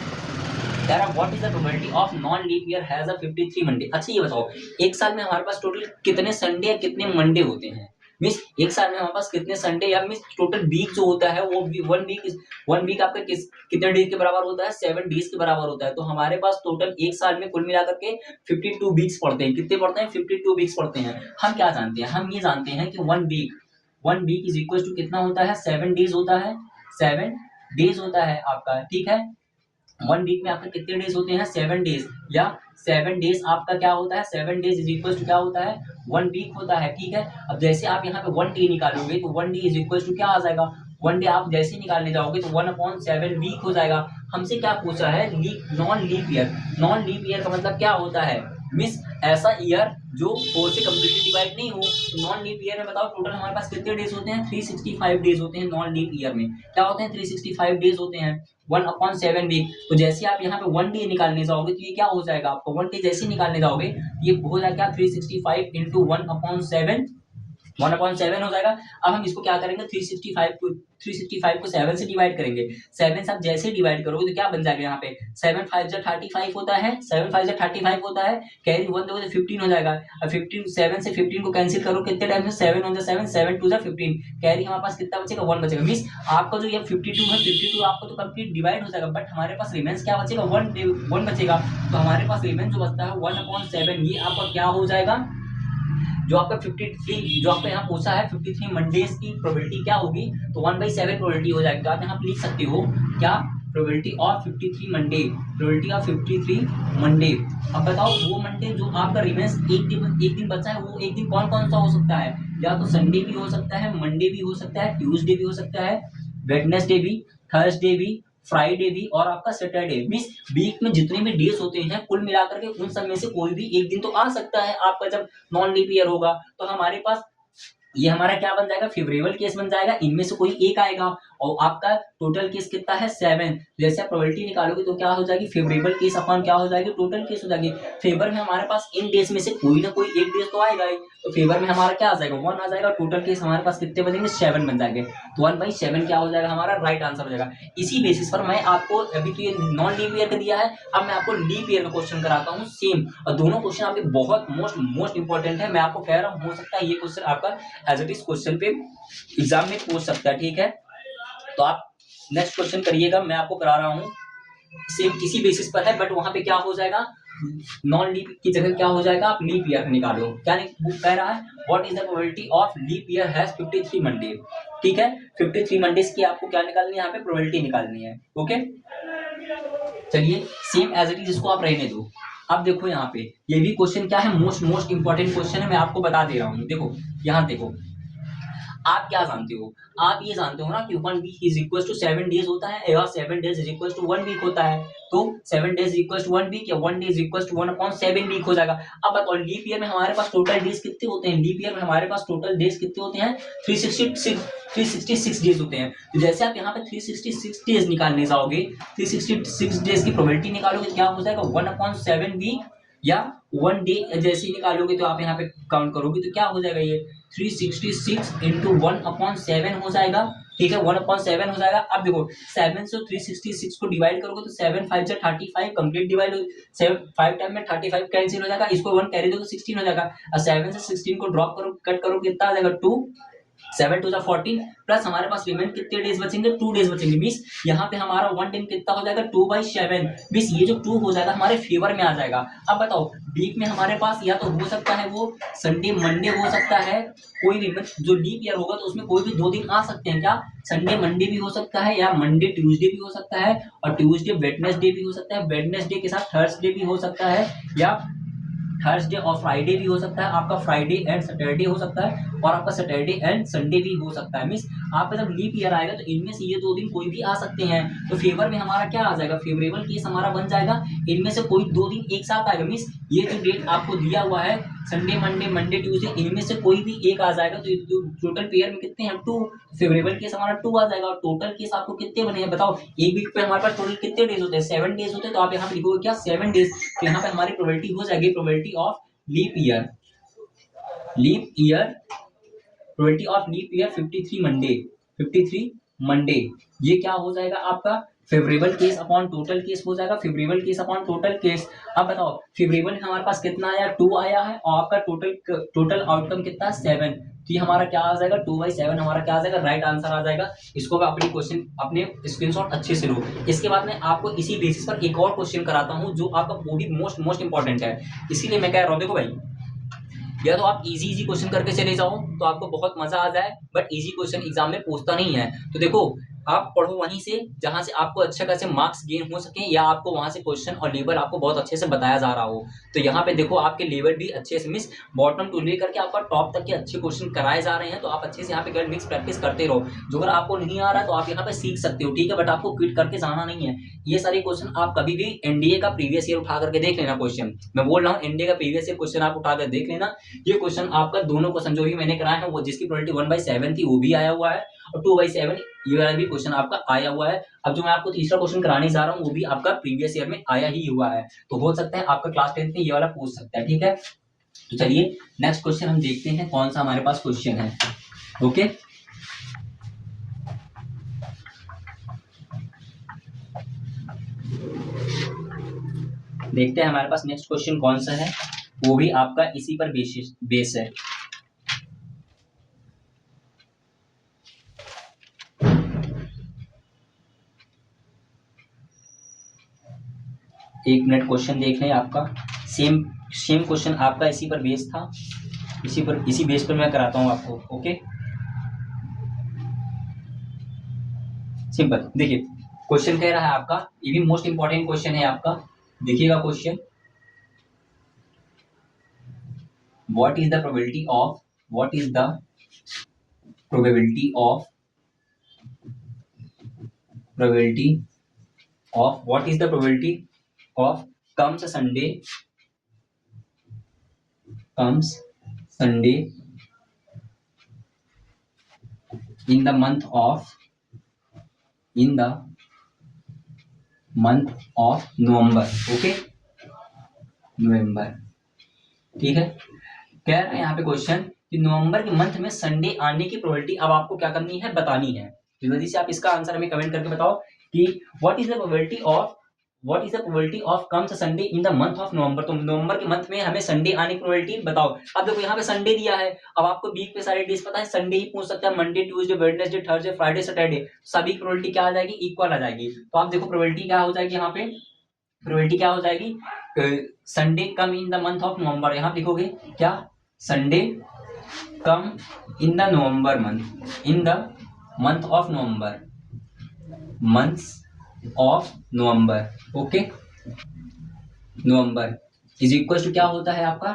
what is the probability of non leap year has a 53 Monday. अच्छा ये बताओ, एक साल में हमारे पास टोटल कितने संडे या कितने मंडे होते हैं? मींस एक साल में हमारे पास कितने संडे, या मींस टोटल वीक जो होता है वो वन वीक आपका कितने डेज के बराबर होता है? 7 डेज के बराबर होता है। तो हमारे पास टोटल एक साल में कुल मिलाकर के 52 वीक्स पड़ते हैं। कितने पड़ते हैं? 52 वीक्स पड़ते हैं। हम क्या जानते हैं? हम ये जानते हैं कि one week is equal to कितना होता है? 7 डेज होता है। 7 डेज होता है आपका, ठीक है। वन वीक में आपके कितने डेज होते हैं? 7 डेज, या 7 डेज आपका क्या होता है? 7 डेज इज इक्वल टू क्या होता है? 1 वीक होता है, ठीक है। अब जैसे आप यहाँ पे 1 डे निकालोगे तो 1 डे इज इक्वल टू क्या आ जाएगा? 1 डे आप जैसे निकालने जाओगे तो 1/7 वीक हो जाएगा। हमसे क्या पूछा है? Non leap year. Non leap year का मतलब क्या होता है? मिस ऐसा ईयर जो 4 से कम्प्लीटली डिवाइड नहीं हो। तो नॉन लीप ईयर में बताओ टोटल हमारे पास कितने डेज होते हैं? 365 डेज होते हैं नॉन लीप ईयर में। क्या होते हैं? 365 डेज होते हैं। 1/7 वीक। तो जैसे आप यहाँ पे 1 डे निकालने जाओगे तो ये क्या हो जाएगा आपको? 1 डे जैसे निकालने जाओगे ये हो जाएगा 365 इंटू 1/7 हो जाएगा। अब हम इसको क्या करेंगे? 365 को 7 से डिवाइड करेंगे। 7 से आप जैसे डिवाइड करोगे तो क्या बन जाएगा? यहाँ पे 7 5 जा 35 होता है। 7 5 जा 35 होता है। कैरी 1 दोगे तो 15 हो जाएगा। अब 15 7 से 15 को कैंसिल करो कितने टाइम से? 7 1 जा 7 7 2 जा 15। कैरी हमारे पास कितना बचेगा? 1 बचेगा। मींस आपका जो ये 52 है, 52 आपको तो कंप्लीट डिवाइड हो जाएगा, बट हमारे पास रिमेंस क्या बचेगा? 1 बचेगा। तो हमारे पास रिमेंस जो बचता है 1/7, ये आपका क्या हो जाएगा? जो आपका 53 जो आपका यहाँ पूछा है 53 मंडेज की प्रोबेबिलिटी क्या होगी? तो 1/7 प्रोबेबिलिटी हो जाएगी। तो आप यहाँ पे लिख सकते हो क्या? Probability of 53 Monday. Probability of 53 Monday. अब बताओ वो मंडे जो आपका रिमेंस एक दिन बचा है, वो एक दिन कौन कौन सा हो सकता है? या तो संडे भी हो सकता है, मंडे भी हो सकता है, ट्यूसडे भी हो सकता है, वेडनेसडे भी, थर्सडे भी, फ्राइडे भी, और आपका सैटरडे। मींस वीक में जितने भी डेज होते हैं कुल मिलाकर के उन सब में से कोई भी एक दिन तो आ सकता है आपका जब नॉन लीप ईयर होगा। तो हमारे पास ये हमारा क्या बन जाएगा? फेवरेबल केस बन जाएगा। इनमें से कोई एक आएगा, और आपका टोटल केस कितना है? 7। जैसे आप प्रोबेबिलिटी निकालोगे तो क्या हो जाएगी? फेवरेबल केस अपन क्या हो जाएगी? टोटल केस हो जाएगी। फेवर में हमारे पास इन डेज में से कोई ना कोई एक डेज तो आएगा ही। तो फेवर में हमारा क्या आ जाएगा? 1 आ जाएगा। टोटल केस हमारे पास कितने बनेंगे? 7 बन जाएंगे। तो 1/7 क्या हो जाएगा? हमारा राइट आंसर हो जाएगा। इसी बेसिस पर मैं आपको अभी तो ये नॉन लीप ईयर का दिया है, अब मैं आपको लीप ईयर का क्वेश्चन कराता हूँ सेम। और दोनों क्वेश्चन आपके बहुत मोस्ट इंपॉर्टेंट है। मैं आपको कह रहा हूँ हो सकता है ये क्वेश्चन आपका एज इट इज क्वेश्चन पे एग्जाम में पूछ सकता है, ठीक है। तो आप नेक्स्ट क्वेश्चन करिएगा, मैं आपको करा रहा हूँ सेम इसी बेसिस पर है, बट वहां पे क्या हो जाएगा? नॉन लीप की जगह क्या हो जाएगा? आप लीप ईयर निकालो। क्या बुक कह रहा है? What is the probability of leap year has 53 Monday. ठीक है, 53 मंडेज की आपको क्या निकालनी है? यहाँ पे प्रोबेबिलिटी निकालनी है। ओके, चलिए सेम एज इट इज इसको आप रहने दो। अब देखो यहाँ पे ये भी क्वेश्चन क्या है? मोस्ट इंपॉर्टेंट क्वेश्चन है, मैं आपको बता दे रहा हूँ। देखो यहाँ देखो, आप क्या जानते हो? आप ये जानते हो ना कि 1 week is equal to 7 days होता है, या 7 days is equal to 1 week होता है। तो 7 डेज इक्वल टू 1 वीक, या 1 day is equal to 1/7 week हो जाएगा। अब बताओ लीप ईयर में हमारे पास टोटल डेज कितने होते हैं? लीप ईयर में हमारे पास टोटल डेज कितने होते हैं? 366 डेज होते हैं। तो जैसे आप यहाँ पे 366 डेज निकालने जाओगे, 366 डेज की प्रोबेबिलिटी निकालोगे तो क्या हो जाएगा? 1/7 वीक, या 1 डे जैसे ही निकालोगे तो आप यहाँ पे काउंट करोगे तो क्या हो जाएगा? ये 366 इंटू 1/7 हो जाएगा। ठीक है, 1/7 हो जाएगा। अब देखो 7 से 366 को डिवाइड करोगे तो 7 5 जा 35 कंप्लीट डिवाइड हो, 7 5 टाइम में 35 कैंसिल हो जाएगा। इसको 1 कैरी दो तो 16 हो जाएगा। और 7 से 16 को ड्रॉप करो, कट करो, कितना आ जाएगा? 2। 7 2 14 प्लस हमारे पास रिमेन कितने डेज बचेंगे? 2 डेज बचेंगे। मींस यहाँ पे हमारा 1 दिन कितना हो जाएगा? 2/7। मींस ये जो 2 हो जाएगा हमारे फेवर में आ जाएगा। अब बताओ वीक में हमारे पास या तो हो सकता है वो संडे मंडे हो सकता है, कोई भी जो लीप ईयर होगा तो उसमें कोई भी 2 दिन आ सकते हैं। क्या संडे मंडे भी हो सकता है, या मंडे ट्यूसडे भी हो सकता है, और ट्यूसडे वेडनेसडे भी हो सकता है, वेडनेसडे के साथ थर्सडे भी हो सकता है, या थर्सडे और फ्राइडे भी हो सकता है, आपका फ्राइडे एंड सैटरडे हो सकता है, और आपका सैटरडे एंड संडे भी हो सकता है। मींस आपका जब लीप ईयर आएगा तो इनमें से ये 2 दिन कोई भी आ सकते हैं। तो फेवर में हमारा क्या आ जाएगा? फेवरेबल केस हमारा बन जाएगा। इनमें से कोई 2 दिन एक साथ आएगा। मींस ये जो डेट आपको दिया हुआ है संडे मंडे मंडे ट्यूसडे, इनमें से कोई भी एक आ जाएगा तो टोटल पेयर में कितने हैं, 2। फेवरेबल केस हमारा 2 आ जाएगा। और टोटल केस आपको कितने बने हैं बताओ, एक वीक पे हमारे पास टोटल कितने डेज होते हैं, 7 डेज होते हैं। तो आप यहाँ पे लिखोगे क्या, 7 डेज। तो यहाँ पे हमारी प्रोबेबिलिटी हो जाएगी, probability of leap year, leap year, probability of leap year 53 Monday, 53 Monday. ये क्या हो जाएगा आपका, favourable case upon total case हो जाएगा, favourable case upon total case. अब बताओ फेवरेबल हमारे पास कितना आया, 2 आया है, और आपका टोटल आउटकम कितना है, 7। तो ये हमारा क्या आ जाएगा, 2/7 हमारा क्या आ जाएगा, राइट आंसर आ जाएगा। इसको मैं अपनी क्वेश्चन अपने स्क्रीनशॉट अच्छे से लो। इसके बाद में आपको इसी बेसिस पर एक और क्वेश्चन कराता हूँ जो आपका वो भी मोस्ट इंपॉर्टेंट है। इसीलिए मैं कह रहा हूँ, देखो भाई, या तो आप इजी क्वेश्चन करके चले जाओ तो आपको बहुत मजा आ जाए, बट इजी क्वेश्चन एग्जाम में पूछता नहीं है। तो देखो आप पढ़ो वहीं से जहां से आपको अच्छे खासे मार्क्स गेन हो सके, या आपको वहां से क्वेश्चन और लेवल आपको बहुत अच्छे से बताया जा रहा हो। तो यहाँ पे देखो आपके लेवल भी अच्छे से मिस बॉटम टू लेकर के आपका टॉप तक के अच्छे क्वेश्चन कराए जा रहे हैं। तो आप अच्छे से यहाँ पे मिक्स प्रैक्टिस करते रहो। जो अगर आपको नहीं आ रहा है तो आप यहाँ पे सीख सकते हो, ठीक है, बट आपको क्विट करके जाना नहीं है। ये सारे क्वेश्चन आप कभी भी एनडीए का प्रीवियस ईयर उठा करके देख लेना। क्वेश्चन मैं बोल रहा हूँ, एनडीए का प्रीवियस ईयर क्वेश्चन आप उठा कर देख लेना। ये क्वेश्चन आपका दोनों क्वेश्चन जो भी मैंने कराए हैं, वो जिसकी प्रोबेबिलिटी 1/7 थी वो भी आया हुआ है, और 2/7 ये वाला भी क्वेश्चन आपका आया हुआ है। अब जो मैं आपको तीसरा क्वेश्चन कराने जा रहा हूँ वो भी आपका प्रीवियस ईयर में आया ही हुआ है। तो हो सकता है आपका क्लास 10th में ये वाला पूछ सकता है, ठीक है। तो चलिए नेक्स्ट क्वेश्चन हम देखते हैं कौन सा हमारे पास क्वेश्चन है। ओके, देखते हैं हमारे पास नेक्स्ट क्वेश्चन कौन सा है, वो भी आपका इसी पर बेस है। एक मिनट, क्वेश्चन देख लें आपका। सेम क्वेश्चन आपका इसी पर बेस था, इसी बेस पर मैं कराता हूं आपको। Okay, simple. देखिए क्वेश्चन कह रहा है आपका, ये भी मोस्ट इंपॉर्टेंट क्वेश्चन है आपका। देखिएगा question, what is the probability of what is the probability of what is the probability of comes Sunday in the month of November। Okay, नवंबर, ठीक है। कह रहे हैं यहाँ पे क्वेश्चन कि नवंबर के मंथ में संडे आने की प्रोबेबिलिटी अब आपको क्या करनी है, बतानी है। तो जल्दी से आप इसका आंसर हमें कमेंट करके बताओ कि what is the probability of comes Sunday in the month of नवंबर। तो नवंबर के मंथ में हमें संडे आने की प्रोबेबिलिटी बताओ। अब देखो यहाँ पे संडे दिया है, अब आपको वीक पे सारे डेज पता है, संडे ही पूछ सकता है, Monday Tuesday Wednesday Thursday Friday Saturday, सभी प्रोबेबिलिटी क्या आ जाएगी, इक्वल आ जाएगी। तो आप देखो प्रोबेबिलिटी क्या हो जाएगी, यहाँ पे प्रोबेबिलिटी क्या हो जाएगी, Sunday come in the month of November. यहाँ लिखोगे क्या, Sunday come in the November month, in the month of November, months of November. Okay, November is equal to क्या होता है आपका,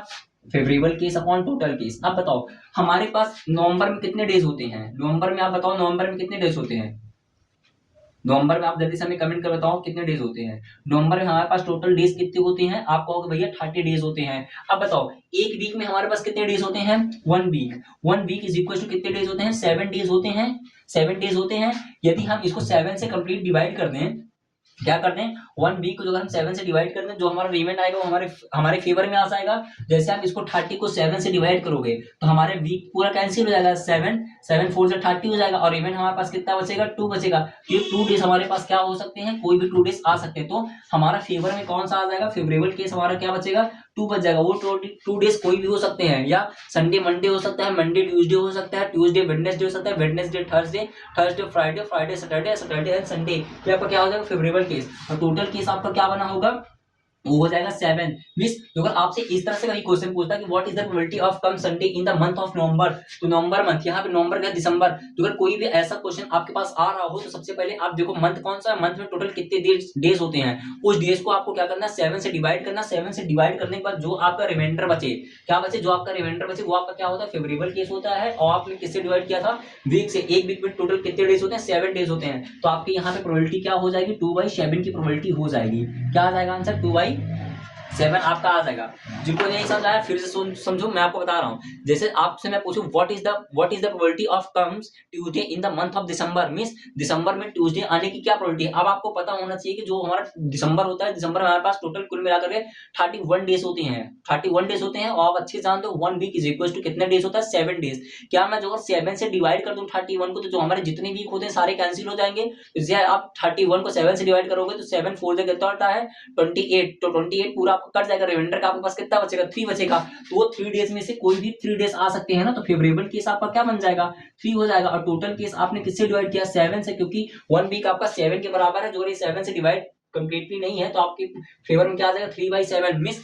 favourable case upon total case. अब बताओ हमारे पास नवंबर में कितने डेज होते हैं, नवंबर में आप बताओ नवंबर में कितने डेज होते हैं, नवंबर में आप जल्दी से हमें कमेंट कर बताओ कितने डेज होते हैं। नवंबर में हमारे पास टोटल डेज कितने होते हैं, आप कहोगे भैया 30 डेज होते हैं। अब बताओ एक वीक में हमारे पास कितने डेज होते हैं, 1 वीक इज इक्वल टू कितने डेज होते हैं, 7 डेज होते हैं, 7 डेज होते हैं। यदि हम इसको 7 से कंप्लीट डिवाइड कर दें, क्या कर दें, 1 वीक को जो हम 7 से डिवाइड कर दें, जो हमारा रिमेंड आएगा वो हमारे फेवर में आ जाएगा। जैसे आप इसको 30 को 7 से डिवाइड करोगे तो हमारे वीक पूरा कैंसिल हो जाएगा, 7 4 से 30 हो जाएगा, और रिमेंड हमारे पास कितना बचेगा, 2 बचेगा। ये 2 डेज हमारे पास क्या हो सकते हैं, कोई भी 2 डेज आ सकते हैं। तो हमारा फेवर में कौन सा आ जाएगा, फेवरेबल केस हमारा क्या बचेगा, 2 बच जाएगा। वो 2 डेज कोई भी हो सकते हैं, या संडे मंडे हो सकता है, मंडे ट्यूसडे हो सकता है, ट्यूसडे वेडनेसडे हो सकता है, Wednesday Thursday, Thursday Friday, Friday Saturday, Saturday and Sunday. ये आपका क्या हो जाएगा, फेवरेबल केस। और टोटल केस आपका क्या बना होगा, वो हो जाएगा 7। मिस अगर आपसे इस तरह से कहीं क्वेश्चन पूछता है कि what is the probability of come Sunday in the month of नवंबर, तो नवंबर मंथ, यहाँ पे नवंबर का दिसंबर, तो अगर कोई भी ऐसा क्वेश्चन आपके पास आ रहा हो तो सबसे पहले आप देखो मंथ कौन सा है, मंथ में टोटल कितने डेज होते हैं, उस डेज को आपको क्या करना है, 7 से डिवाइड करना। 7 से डिवाइड करने के बाद जो आपका रिमाइंडर बचे, क्या बचे, जो आपका रिमाइंडर बचे वो आपका क्या होता है, फेवरेबल केस होता है। और आपने किससे डिवाइड किया था, वीक से। एक वीक में टोटल कितने डेज होते हैं, 7 डेज होते हैं। तो आपके यहाँ पे प्रोबेबिलिटी क्या हो जाएगी, 2/7 की प्रोबेबिलिटी हो जाएगी। क्या आ जाएगा आंसर, 2/7। 7 आपका आ जाएगा। जिनको नहीं समझ आया फिर से समझो, मैं आपको बता रहा हूँ। जैसे आपसे मैं पूछूं what is the probability of comes Tuesday in the month of December, means दिसंबर में ट्यूसडे आने की क्या प्रोबेबिलिटी है। अब आपको पता होना चाहिए कि जो हमारा दिसंबर होता है, दिसंबर में हमारे पास टोटल कुल मिलाकर के 31 डेज होते हैं, 31 डेज होते हैं। और आप अच्छे जानते हो 1 वीक इज इक्वल टू कितने डेज होता है, 7 डेज। क्या मैं जो 7 से डिवाइड कर दूं 31 को, तो जो हमारे जितने वीक होते हैं सारे कैंसिल हो जाएंगे। इसलिए आप 31 को 7 से डिवाइड करोगे तो 7 4 कितना होता है 28, तो 28 पूरा आपका कट जाएगा। रिमाइंडर का आपके पास कितना बचेगा, 3 बचेगा। तो वो 3 डेज में से कोई भी 3 डेज आ सकते हैं ना, तो फेवरेबल केस आपका क्या बन जाएगा, 3 हो जाएगा। और टोटल केस आपने किससे डिवाइड किया, 7 से, क्योंकि 1 वीक आपका 7 के बराबर है। जो ये 7 से डिवाइड कंप्लीटली नहीं है तो आपके फेवर में क्या आ जाएगा 3/7 मिस।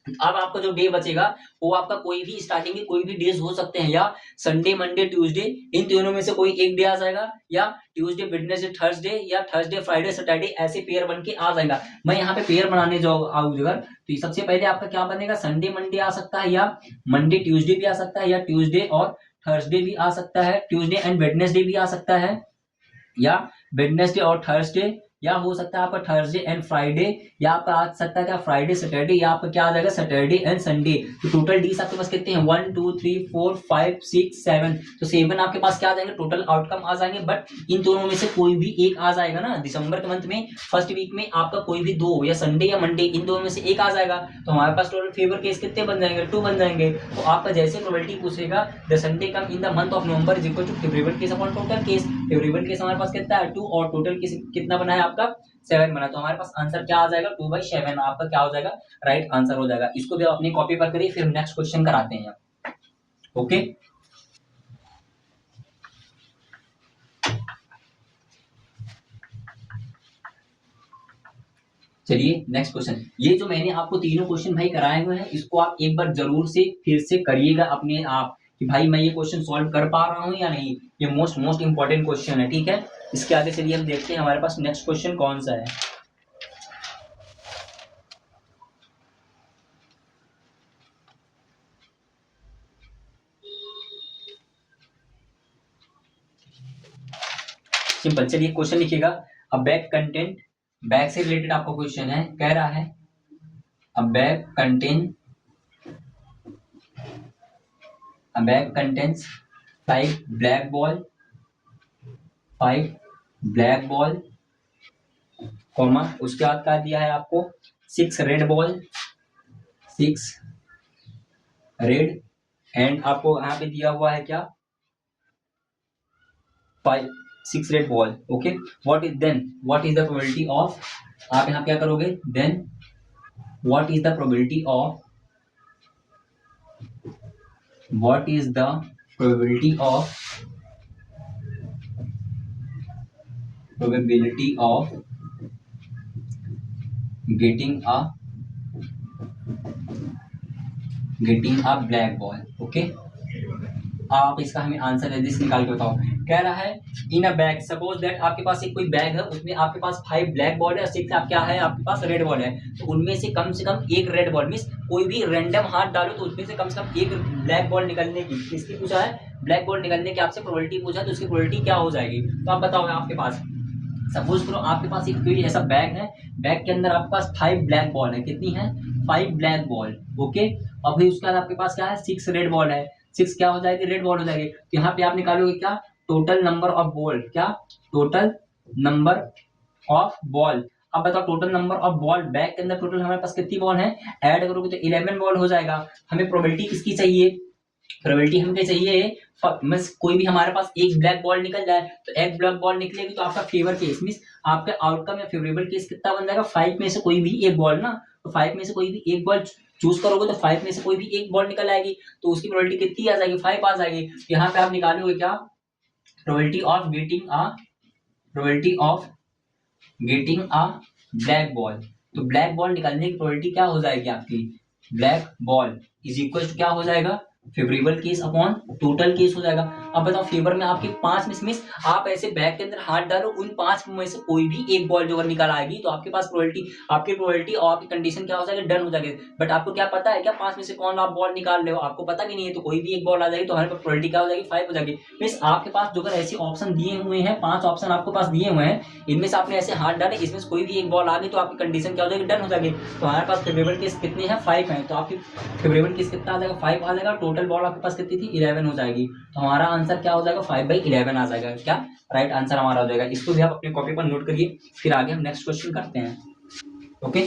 अब आपका जो डे बचेगा वो आपका कोई भी स्टार्टिंग के कोई भी डेज हो सकते हैं, या संडे मंडे ट्यूसडे, इन तीनों में से कोई एक डे आ जाएगा, या ट्यूसडे वेडनेसडे थर्सडे, या थर्सडे फ्राइडे सैटरडे, ऐसे पेयर बन के आ जाएगा। मैं यहाँ पे पेयर बनाने आऊंगा तो सबसे पहले आपका क्या बनेगा, संडे मंडे आ सकता है, या मंडे ट्यूसडे भी आ सकता है, या ट्यूसडे और थर्सडे भी आ सकता है, ट्यूसडे एंड वेडनेसडे भी आ सकता है, या वेडनेसडे और थर्सडे, या हो सकता है आपका थर्सडे एंड फ्राइडे, या आपका आ सकता है क्या फ्राइडे सैटरडे, या आपका क्या आ जाएगा सैटरडे एंड संडे। तो टोटल डीज आपके पास कितने हैं 1 2 3 4 5 6 7, तो 7 आपके पास क्या आ जाएंगे, टोटल आउटकम आ जाएंगे। बट इन दोनों में से कोई भी एक आ जाएगा ना, दिसंबर के मंथ में फर्स्ट वीक में आपका कोई भी दो, या संडे या मंडे, इन दोनों में से एक आ जाएगा। तो हमारे पास टोटल फेवर केस कितने बन जाएंगे, 2 बन जाएंगे। तो आपका जैसे प्रोबेबिलिटी पूछेगा the Sunday come in the month of November is equal to favourable case upon total case. Favourable case हमारे पास कितना है 2, और टोटल केस कितना बना है आपका 7 बना। तो हमारे पास आंसर क्या आ जाएगा 2/7 आपका क्या हो जाएगा, राइट आंसर हो जाएगा। इसको भी अपनी कॉपी पर करिए, फिर नेक्स्ट क्वेश्चन कराते हैं। ओके, चलिए नेक्स्ट क्वेश्चन। ये जो मैंने आपको तीनों क्वेश्चन भाई कराए हुए हैं, इसको आप एक बार जरूर से फिर से करिएगा अपने आप कि भाई मैं ये क्वेश्चन सॉल्व कर पा रहा हूँ या नहीं। ये मोस्ट इंपॉर्टेंट क्वेश्चन है, ठीक है। इसके आगे चलिए हम देखते हैं हमारे पास नेक्स्ट क्वेश्चन कौन सा है। सिंपल, चलिए क्वेश्चन लिखिएगा। अ बैग कंटेंट, बैग से रिलेटेड आपका क्वेश्चन है, कह रहा है अ bag contains 5 black ball, 5 black ball, comma उसके बाद क्या दिया है आपको 6 रेड बॉल, 6 रेड, एंड आपको यहाँ पे दिया हुआ है क्या 5 6 red ball. Okay, what is the probability of, आप यहाँ क्या करोगे then what is the probability of, what is the probability of getting a black ball। Okay, आप इसका हमें आंसर जल्दी से निकाल के बताओ। कह रहा है in a bag, suppose that आपके पास एक कोई बैग है, उसमें आपके पास 5 ब्लैक बॉल है और 6 आप क्या है आपके पास रेड बॉल है। तो उनमें से कम एक रेड बॉल, मीन्स कोई भी रैंडम हाथ डालो तो उसमें से कम एक ब्लैक बॉल निकलने की, किसकी पूछा है ब्लैक बॉल निकलने की आपसे प्रोबेबिलिटी पूछा है, तो उसकी प्रोबेबिलिटी क्या हो जाएगी। तो आप बताओ आपके पास, सपोज करो आपके पास एक कोई ऐसा बैग है, बैग के अंदर आपके पास 5 ब्लैक बॉल है, कितनी है 5 ब्लैक बॉल। ओके, और फिर उसके बाद आपके पास क्या है 6 रेड बॉल है, 6 क्या हो जाएगी रेड बॉल हो जाएगी। तो यहाँ पे आप निकालोगे क्या टोटल नंबर ऑफ बॉल, क्या टोटल नंबर ऑफ बॉल। अब बताओ total number of ball, bag के अंदर टोटल हमारे पास कितनी बॉल है, ऐड करोगे तो 11 बॉल हो जाएगा। हमें प्रोबेबिलिटी किसकी चाहिए, प्रोबेबिलिटी हमें चाहिए मींस कोई भी हमारे पास एक ब्लैक बॉल निकल जाए, तो एक ब्लैक बॉल निकलेगी तो आपका फेवर केस मींस आपका आउटकम या फेवरेबल केस कितना बन जाएगा 5 में से कोई भी एक बॉल ना, तो 5 में से कोई भी एक बॉल चूज करोगे तो 5 में से कोई भी एक बॉल निकल आएगी, तो उसकी प्रोबेबिलिटी कितनी आ जाएगी 5 आ जाएगी। यहाँ पे आप निकालोगे क्या probability of getting a black ball. तो ब्लैक बॉल निकलने की प्रोबेबिलिटी क्या हो जाएगी आपकी, black ball is equal to क्या हो जाएगा favourable case upon total case हो जाएगा। अब बताओ फेवर में आपके 5 में मिस आप ऐसे बैग के अंदर हाथ डालो, उन 5 में से कोई भी एक बॉल जो अगर निकल आएगी तो आपके पास प्रोबेबिलिटी और आपकी कंडीशन क्या हो जाएगी, डन हो जाएगी। बट आपको क्या पता है क्या 5 में से कौन आप बॉल निकाल रहे हो, आपको पता भी नहीं है, तो कोई भी एक बॉल आ जाएगी तो हमारे पास प्रोबेबिलिटी क्या हो जाएगी, 5 हो जाएगी। मिस आपके पास जो अगर ऐसे ऑप्शन दिए हुए हैं, 5 ऑप्शन आपके पास दिए हुए हैं, इनमें से आपने ऐसे हाथ डाले, इसमें से कोई भी एक बॉल आ गई तो आपकी कंडीशन क्या हो जाएगी, डन हो जाएगी। तो हमारे पास फेवरेबल केस कितने हैं, 5 हैं, तो आपकी फेवरेबल केस कितना आ जाएगा, 5 आ जाएगा। टोटल बॉल आपके पास कितनी थी, 11 हो जाएगी। तो हमारा आंसर क्या हो जाएगा, 5/11 आ जाएगा। क्या राइट आंसर हमारा हो जाएगा। इसको भी आप अपने कॉपी पर नोट करिए, फिर आगे हम नेक्स्ट क्वेश्चन करते हैं। ओके,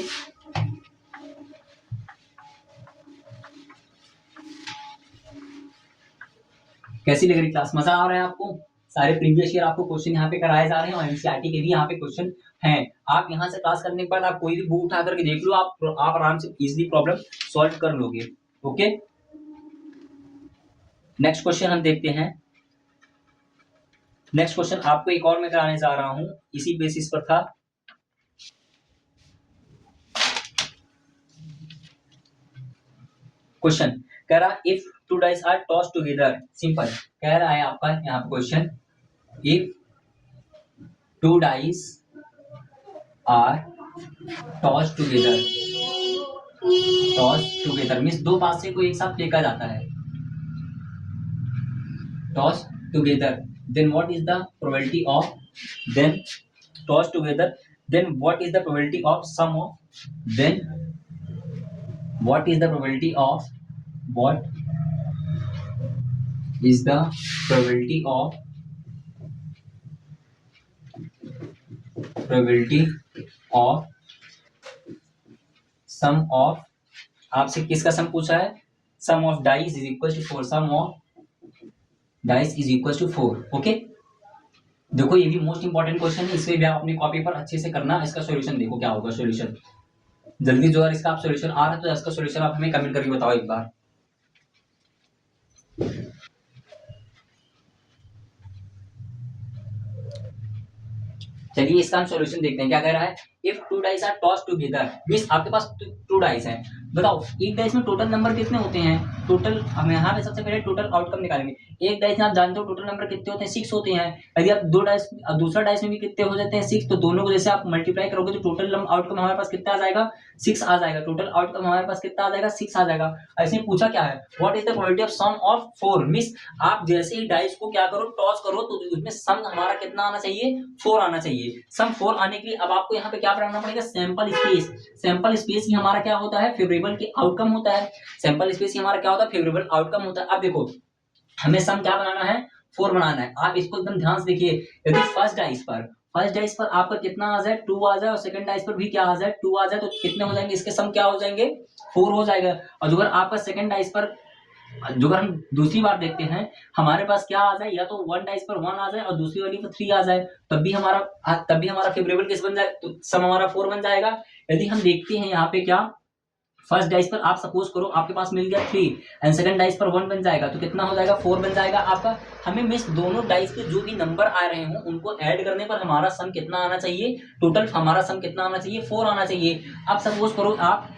कैसी लग रही क्लास, मजा आ रहा है आपको? सारे प्रीवियस ईयर आपको क्वेश्चन यहाँ पे कराए जा रहे हैं और एनसीईआरटी के भी यहाँ पे क्वेश्चन हैं। आप यहाँ से क्लास करने के बाद आप कोई भी बुक उठा करके देख लो, आप आराम से इजीली प्रॉब्लम सॉल्व कर लोगे। ओके, नेक्स्ट क्वेश्चन हम देखते हैं। नेक्स्ट क्वेश्चन आपको एक और मैं कराने जा रहा हूं, इसी बेसिस पर था। क्वेश्चन कह रहा if two dice are toss together, simple कह रहा है आपका यहाँ पे question, if two dice are toss together, toss together means दो पासे को एक साथ फेंका जाता है, toss together, then what is the probability of, then toss together, then what is the probability of sum of, then what is the probability of, what is the probability of sum of, आपसे किसका sum पूछा है, sum of dice is equal to 4, sum of dice is equal to 4। Okay, देखो ये भी most important question है, इसे भी आप अपनी कॉपी पर अच्छे से करना। इसका सॉल्यूशन देखो क्या होगा, सॉल्यूशन जल्दी जो, अगर इसका आप सॉल्यूशन आ रहा है तो इसका सॉल्यूशन आप हमें कमेंट करके बताओ एक बार। चलिए इसका हम सॉल्यूशन देखते हैं, क्या कह रहा है, if two dice are toss together, means आपके पास टू डाइस हैं, बताओ एक डाइस में टोटल नंबर कितने होते हैं, टोटल हम यहाँ पे सबसे पहले टोटल आउटकम निकालेंगे। एक डाइस में आप जानते हो टोटल नंबर कितने होते हैं, 6 होते हैं। यदि आप दो डाइस, दूसरा डाइस में भी कितने हो जाते हैं, 6, तो दोनों को जैसे आप मल्टीप्लाई करोगे तो टोटल आउटकम हमारे पास कितना आ जाएगा, 6 आ जाएगा। टोटल आउटकम हमारे पास कितना आ जाएगा, 6 आ जाएगा। ऐसे पूछा क्या है, what is the probability of sum of 4, means आप जैसे ही डाइस को क्या करो, टॉस करो, तो उसमें सम हमारा कितना आना चाहिए, 4 आना चाहिए। सम 4 आने के लिए अब आपको यहाँ पे क्या बनाना पड़ेगा, सैंपल स्पेस। सैंपल स्पेस ही हमारा क्या होता है, फेवरेबल के आउटकम होता है। सैंपल स्पेस ही हमारा क्या होता है, फेवरेबल आउटकम होता है। अब देखो हमें सम क्या बनाना है, 4 बनाना है। आप इसको एकदम ध्यान से देखिए, यदि फर्स्ट डाइस पर आपका कितना आ जाए, 2 आ जाए, और सेकंड डाइस पर भी क्या आ जाए, 2 आ जाए, तो कितने हो जाएंगे, इसके सम क्या हो जाएंगे, 4 हो जाएगा। और अगर आपका सेकंड डाइस पर, जो अगर हम दूसरी बार देखते हैं, हमारे पास क्या आ जाए, या तो 1 डाइस पर 1 आ जाए और दूसरी वाली पर 3 आ जाए, तब भी हमारा फेवरेबल केस बन जाए, तो सम हमारा 4 बन जाएगा। यदि हम देखते हैं यहाँ पे क्या, फर्स्ट डाइस पर आप सपोज करो आपके पास मिल गया 3 एंड सेकंड डाइस पर 1 बन जाएगा, तो कितना हो जाएगा, 4 बन जाएगा आपका। हमें मिस दोनों डाइस पे जो भी नंबर आ रहे हो उनको ऐड करने पर हमारा सम कितना आना चाहिए, टोटल हमारा सम कितना आना चाहिए, 4 आना चाहिए। अब सपोज करो आप,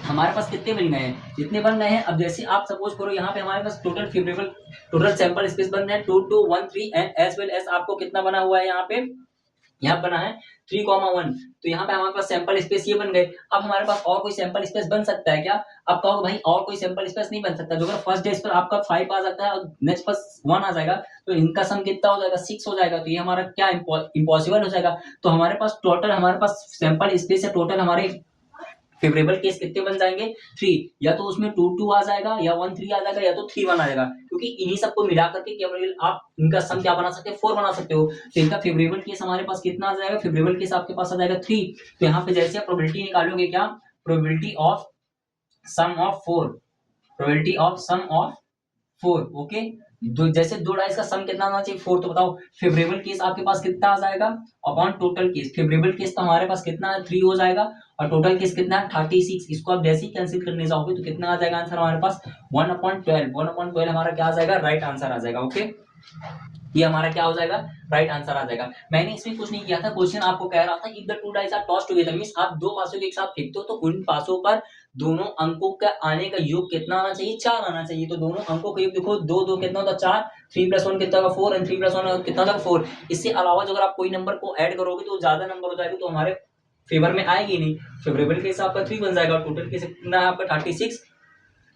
हमारे पास कितने बन गए हैं, जितने बन गए हैं। अब जैसे आप सपोज करो यहाँ पे हमारे पास टोटल सैंपल स्पेस बन रहे हैं 2 2 1 3 एंड एज वेल एज आपको कितना बना हुआ है, यहाँ बना है 3,1, तो यहाँ पे हमारे पास सैंपल स्पेस ये बन गए। अब हमारे पास और कोई सैंपल स्पेस बन सकता है क्या, अब कहो भाई और कोई सैंपल स्पेस नहीं बन सकता। जो अगर फर्स्ट डेज पर आपका 5 आ जाता है और नेक्स्ट पर 1 आ जाएगा, तो इनका सम कितना हो जाएगा, 6 हो जाएगा। तो ये हमारा क्या इम्पॉसिबल हो जाएगा। तो हमारे पास सैंपल स्पेस है टोटल, हमारे फेवरेबल केस कितने बन जाएंगे, 3, या तो उसमें 2 2 आ जाएगा, या 1 3 आ जाएगा, या तो 3 1 आ जाएगा, क्योंकि इन्हीं सबको मिला करके केवल आप इनका सम क्या बना सकते हैं, 4 बना सकते हो। तो इनका फेवरेबल केस हमारे पास कितना आ जाएगा, फेवरेबल केस आपके पास आ जाएगा 3। तो यहाँ पे जैसे आप प्रोबेबिलिटी निकालोगे, क्या probability of sum of 4, probability of sum of 4, okay. जैसे दो डाइस का सम कितना आना चाहिए, 4, तो बताओ फेवरेबल केस आपके पास कितना आ जाएगा upon total case. Favourable case तो हमारे पास कितना है, 3 हो जाएगा, और टोटल केस कितना है, 36। इसको आप जैसे ही कैंसिल करने जाओगे तो कितना आ जाएगा आंसर हमारे पास, 1/12 हमारा क्या आ जाएगा, राइट आंसर आ जाएगा। ओके, ये हमारा क्या हो जाएगा, राइट आंसर आ जाएगा। मैंने इसमें कुछ नहीं किया था, क्वेश्चन आपको कह रहा था if the two dice are tossed together, means आप दो पासों को एक साथ फेंकते हो तो उन पासों पर दोनों अंकों का आने का योग कितना आना चाहिए, 4 आना चाहिए। तो दोनों अंकों का योग देखो, 2 2 कितना होता है 4, 3 + 1 कितना होगा 4 एंड 3 + 1 कितना होगा 4। इससे अलावा जो अगर आप कोई नंबर को ऐड करोगे तो ज्यादा नंबर हो जाएगा, तो हमारे फेवर में आएगी नहीं। फेवरेबल केस आपका 3 बन जाएगा, टोटल केस कितना है आपका 36।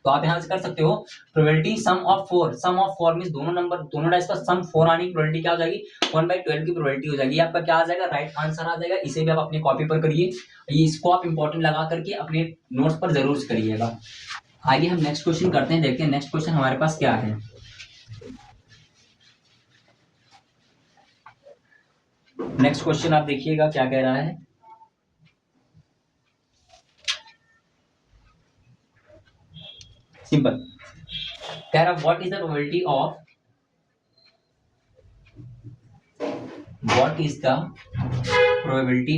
तो आप यहां से कर सकते हो probability sum of 4, sum of 4 means दोनों नंबर दोनों डाइस का सम 4 आने की प्रोबेबिलिटी क्या हो जाएगी, 1/12 की प्रोबेबिलिटी हो जाएगी। आपका क्या आ जाएगा, राइट आंसर आ जाएगा। इसे भी आप अपनी कॉपी पर करिए, ये इसको आप इंपॉर्टेंट लगा करके अपने नोट्स पर जरूर करिएगा। आइए हम नेक्स्ट क्वेश्चन करते हैं, देखते हैं नेक्स्ट क्वेश्चन हमारे पास क्या है। नेक्स्ट क्वेश्चन आप देखिएगा क्या कह रहा है। सिंपल कह रहा, what is the probability of, what is the probability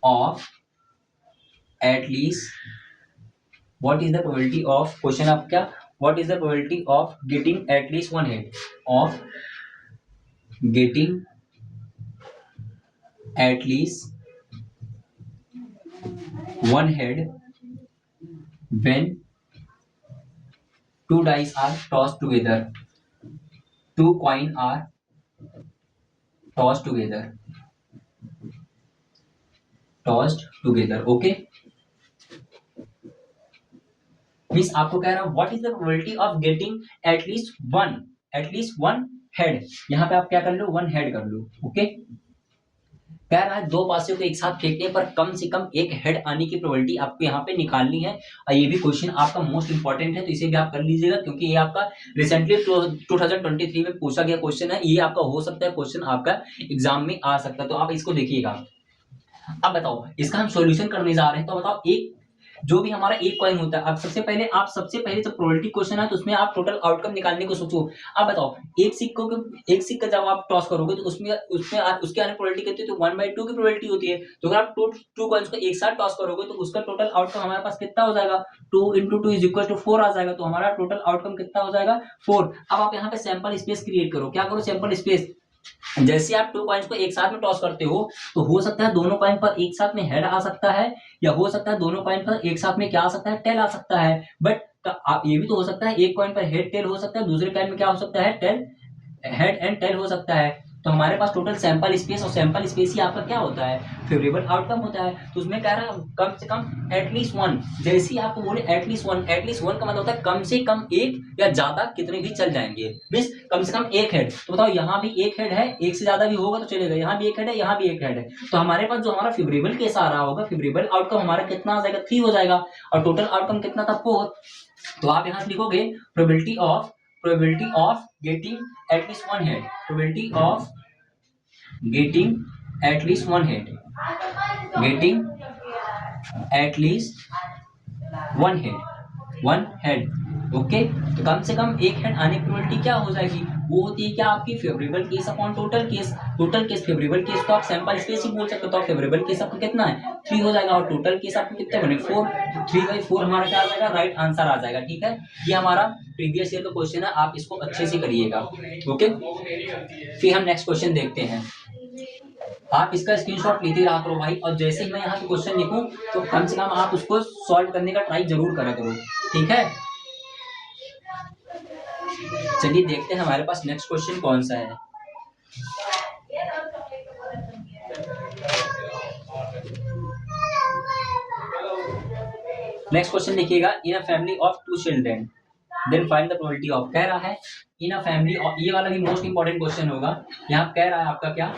of at least, what is the probability of, question आप क्या, what is the probability of getting at least one head, of getting at least one head when two dice are tossed together, two coin are tossed together, okay। Means आपको कह रहा हूं what is the probability of getting at least one head. यहाँ पे आप क्या कर लो, one head कर लो, ओके। कह रहा है दो पासियों को एक साथ फेंकने पर कम से कम एक हेड आने की प्रोबेबिलिटी आपको यहाँ पे निकालनी है। और ये भी क्वेश्चन आपका मोस्ट इंपॉर्टेंट है, तो इसे भी आप कर लीजिएगा, क्योंकि ये आपका रिसेंटली 2023 में पूछा गया क्वेश्चन है। ये आपका हो सकता है क्वेश्चन आपका एग्जाम में आ सकता है, तो आप इसको देखिएगा। अब बताओ इसका हम सॉल्यूशन करने जा रहे हैं, तो बताओ एक जो भी हमारा एक कॉइन होता है, अब सबसे पहले जब प्रोबेबिलिटी क्वेश्चन है तो उसमें आप टोटल आउटकम निकालने को सोचो। अब बताओ एक सिक्का जब आप टॉस करोगे तो उसमें उसमें उसके आने प्रोबेबिलिटी कितनी होती है, 1/2 की प्रोबेबिलिटी होती है। तो अगर आप टू कॉइन्स को एक साथ टॉस करोगे तो उसका टोटल आउटकम हमारे पास कितना हो जाएगा, 2 × 2 = 4 आ जाएगा। तो हमारा टोटल आउटकम कितना हो जाएगा, 4। अब आप यहाँ पे सैंपल स्पेस क्रिएट करो, क्या करो, सैंपल स्पेस। जैसे आप टू कॉइन्स को एक साथ में टॉस करते हो तो हो सकता है दोनों कॉइन पर एक साथ में हेड आ सकता है, या हो सकता है दोनों कॉइन पर एक साथ में क्या आ सकता है, टेल आ सकता है। बट आप ये भी तो हो सकता है एक कॉइन पर हेड टेल हो सकता है, दूसरे कॉइन में क्या हो सकता है, टेल हेड एंड टेल हो सकता है। तो हमारे पास टोटल सैंपल स्पेस, और सैंपल स्पेस ही आपका क्या होता है, फेवरेबल आउटकम होता है। तो उसमें कह रहा है कम से कम एटलीस्ट वन। जैसे ही आपको बोले एटलीस्ट वन का मतलब होता है कम से कम एक, या ज्यादा कितने भी चल जाएंगे, मींस कम से कम एक हेड। तो बताओ यहाँ भी एक हेड है, एक से ज्यादा भी होगा तो चलेगा, यहाँ भी एक हेड है, यहाँ भी एक हेड है। तो हमारे पास जो हमारा फेवरेबल केस आ रहा होगा, फेवरेबल आउटकम हमारा कितना आ जाएगा, 3 हो जाएगा, और टोटल आउटकम कितना था, 4। तो आप यहाँ लिखोगे probability of getting at least one head, probability of getting at least one head, getting at least one head, okay. तो कम से कम एक हेड आने की प्रोबेबिलिटी क्या हो जाएगी, वो होती है क्या, आपकी favourable case upon total case favourable case को आप सैंपल स्पेस ही बोल सकते हो। तो फेवरेबल केस आपका कितना है, 3 हो जाएगा, और टोटल केस आपको कितने बने, 4। 3/4 हमारा क्या आ जाएगा, राइट आंसर आ जाएगा, ठीक है। ये हमारा प्रीवियस ईयर का क्वेश्चन है, आप इसको अच्छे से करिएगा, ओके। फिर हम नेक्स्ट क्वेश्चन देखते हैं। आप इसका स्क्रीनशॉट लेते रहा करो भाई, और जैसे ही मैं यहाँ पे क्वेश्चन लिखूं तो कम से कम आप उसको सॉल्व करने का ट्राई जरूर करा करो, ठीक है। चलिए देखते हैं हमारे पास नेक्स्ट क्वेश्चन कौन सा है। नेक्स्ट क्वेश्चन देखिएगा, in a family of 2 children then find the probability of. कह रहा है इन अ फैमिली ऑफ, ये वाला भी मोस्ट इंपॉर्टेंट क्वेश्चन होगा। यहाँ कह रहा है आपका क्या,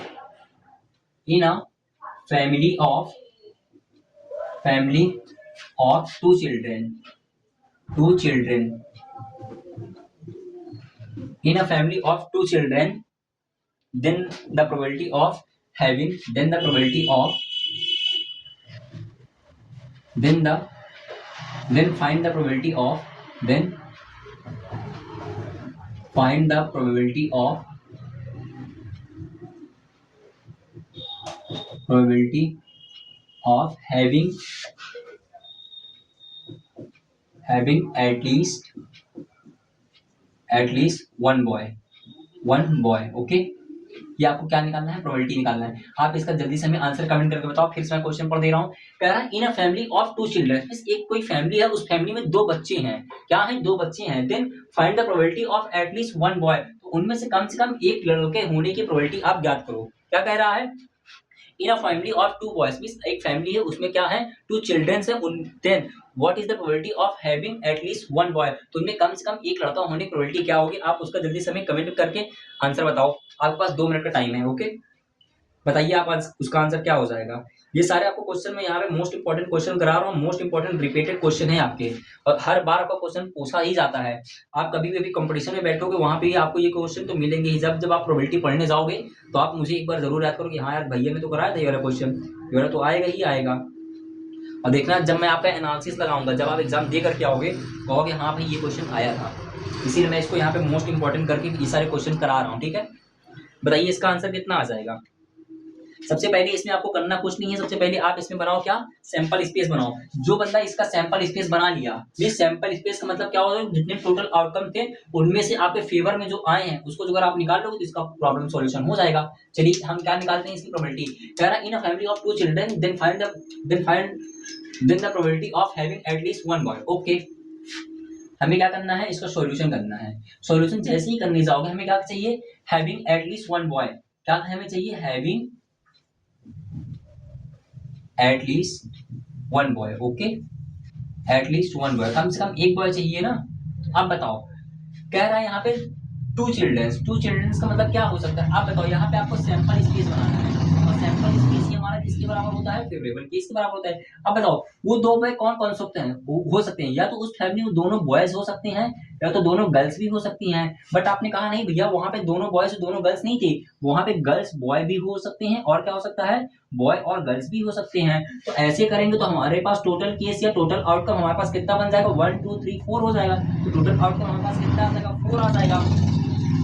इन a family of 2 children in a family of 2 children, then the probability of having, then the probability of, then find the probability of, then find the probability of having at least one boy, okay। ये आपको क्या निकालना है, probability निकालना है। आप इसका जल्दी से हमें आंसर कमेंट करके बताओ। फिर से मैं क्वेश्चन पढ़ दे रहा हूँ। कह रहा है in a family of 2 children, एक कोई फैमिली है, उस फैमिली में 2 बच्चे हैं। क्या है, 2 बच्चे हैं। Then find the probability of at least 1 boy, तो उनमें से कम एक लड़के होने की प्रोबेबिलिटी आप ज्ञात करो। क्या कह रहा है, in a family of 2 boys, means एक फैमिली है, उसमें क्या है, 2 चिल्ड्रंस है। Then what is the probability of having at least 1 boy, तो उनमें कम से कम एक लड़का होने की प्रोबेबिलिटी क्या होगी। आप उसका जल्दी से हमें कमेंट करके आंसर बताओ। आपके पास 2 मिनट का टाइम है। ओके, बताइए आप आज उसका आंसर क्या हो जाएगा। ये सारे आपको क्वेश्चन में यहाँ पे मोस्ट इंपॉर्टेंट क्वेश्चन करा रहा हूँ, मोस्ट इंपॉर्टेंट रिपीटेड क्वेश्चन है आपके, और हर बार आपका क्वेश्चन पूछा ही जाता है। आप कभी भी कंपटीशन में बैठोगे वहां पे आपको ये क्वेश्चन तो मिलेंगे ही। जब आप प्रोबेबिलिटी पढ़ने जाओगे तो आप मुझे एक बार जरूर याद करो कि हाँ यार भैया ने तो कराया था ये वाला क्वेश्चन, ये वाला तो आएगा ही आएगा। और देखना जब मैं आपका एनालिसिस लगाऊंगा, जब आप एग्जाम दे करके आओगे कहोगे हाँ भाई ये क्वेश्चन आया था। इसीलिए मैं इसको यहाँ पे मोस्ट इंपॉर्टेंट करके ये सारे क्वेश्चन करा रहा हूँ। ठीक है, बताइए इसका आंसर कितना आ जाएगा। सबसे पहले इसमें आपको करना कुछ नहीं है, सबसे पहले आप इसमें बनाओ क्या, सैंपल स्पेस बनाओ। जो बंदा इसका सैंपल स्पेस बना लिया, ये सैंपल स्पेस का मतलब क्या होगा, जितने टोटल आउटकम थे उनमें से आपके फेवर में जो आए हैं उसको अगर आप निकाल लोगे तो इसका प्रॉब्लम सॉल्यूशन हो जाएगा। चलिए हम क्या निकालते हैं इसकी प्रोबेबिलिटी। कह रहा है in a family of 2 children then the probability of having at least 1 boy. Okay, हमें क्या करना है, इसका सॉल्यूशन करना है। सॉल्यूशन जैसे ही करने जाओगे हमें क्या चाहिए, हैविंग एटलीस्ट 1 बॉय। क्या हमें चाहिए, having at least 1 boy. Okay, at least 1 boy, कम से कम एक बॉय चाहिए ना। अब बताओ, कह रहा है यहाँ पे 2 चिल्ड्रंस का मतलब क्या हो सकता है। आप बताओ, यहाँ पे आपको सैंपल स्पेस बनाना है, और सैंपल स्पेस ही हमारा किसके बराबर होता है, फेवरेबल केस के बराबर होता है। अब बताओ वो 2 बॉय कौन कौन सकते हैं, हो सकते हैं, या तो उस फैमिली में दोनों बॉयज हो सकते हैं, या तो दोनों गर्ल्स भी हो सकती हैं। बट आपने कहा नहीं भैया वहां पे दोनों बॉयज दोनों गर्ल्स नहीं थे, वहां पे गर्ल्स बॉय भी हो सकते हैं, और क्या हो सकता है, बॉय और गर्ल्स भी हो सकते हैं। तो ऐसे करेंगे तो हमारे पास टोटल केस या टोटल आउटकम हमारे पास कितना बन जाएगा, 1 2 3 4 हो जाएगा। तो टोटल आउटकम हमारे पास कितना आ जाएगा, 4 आ जाएगा।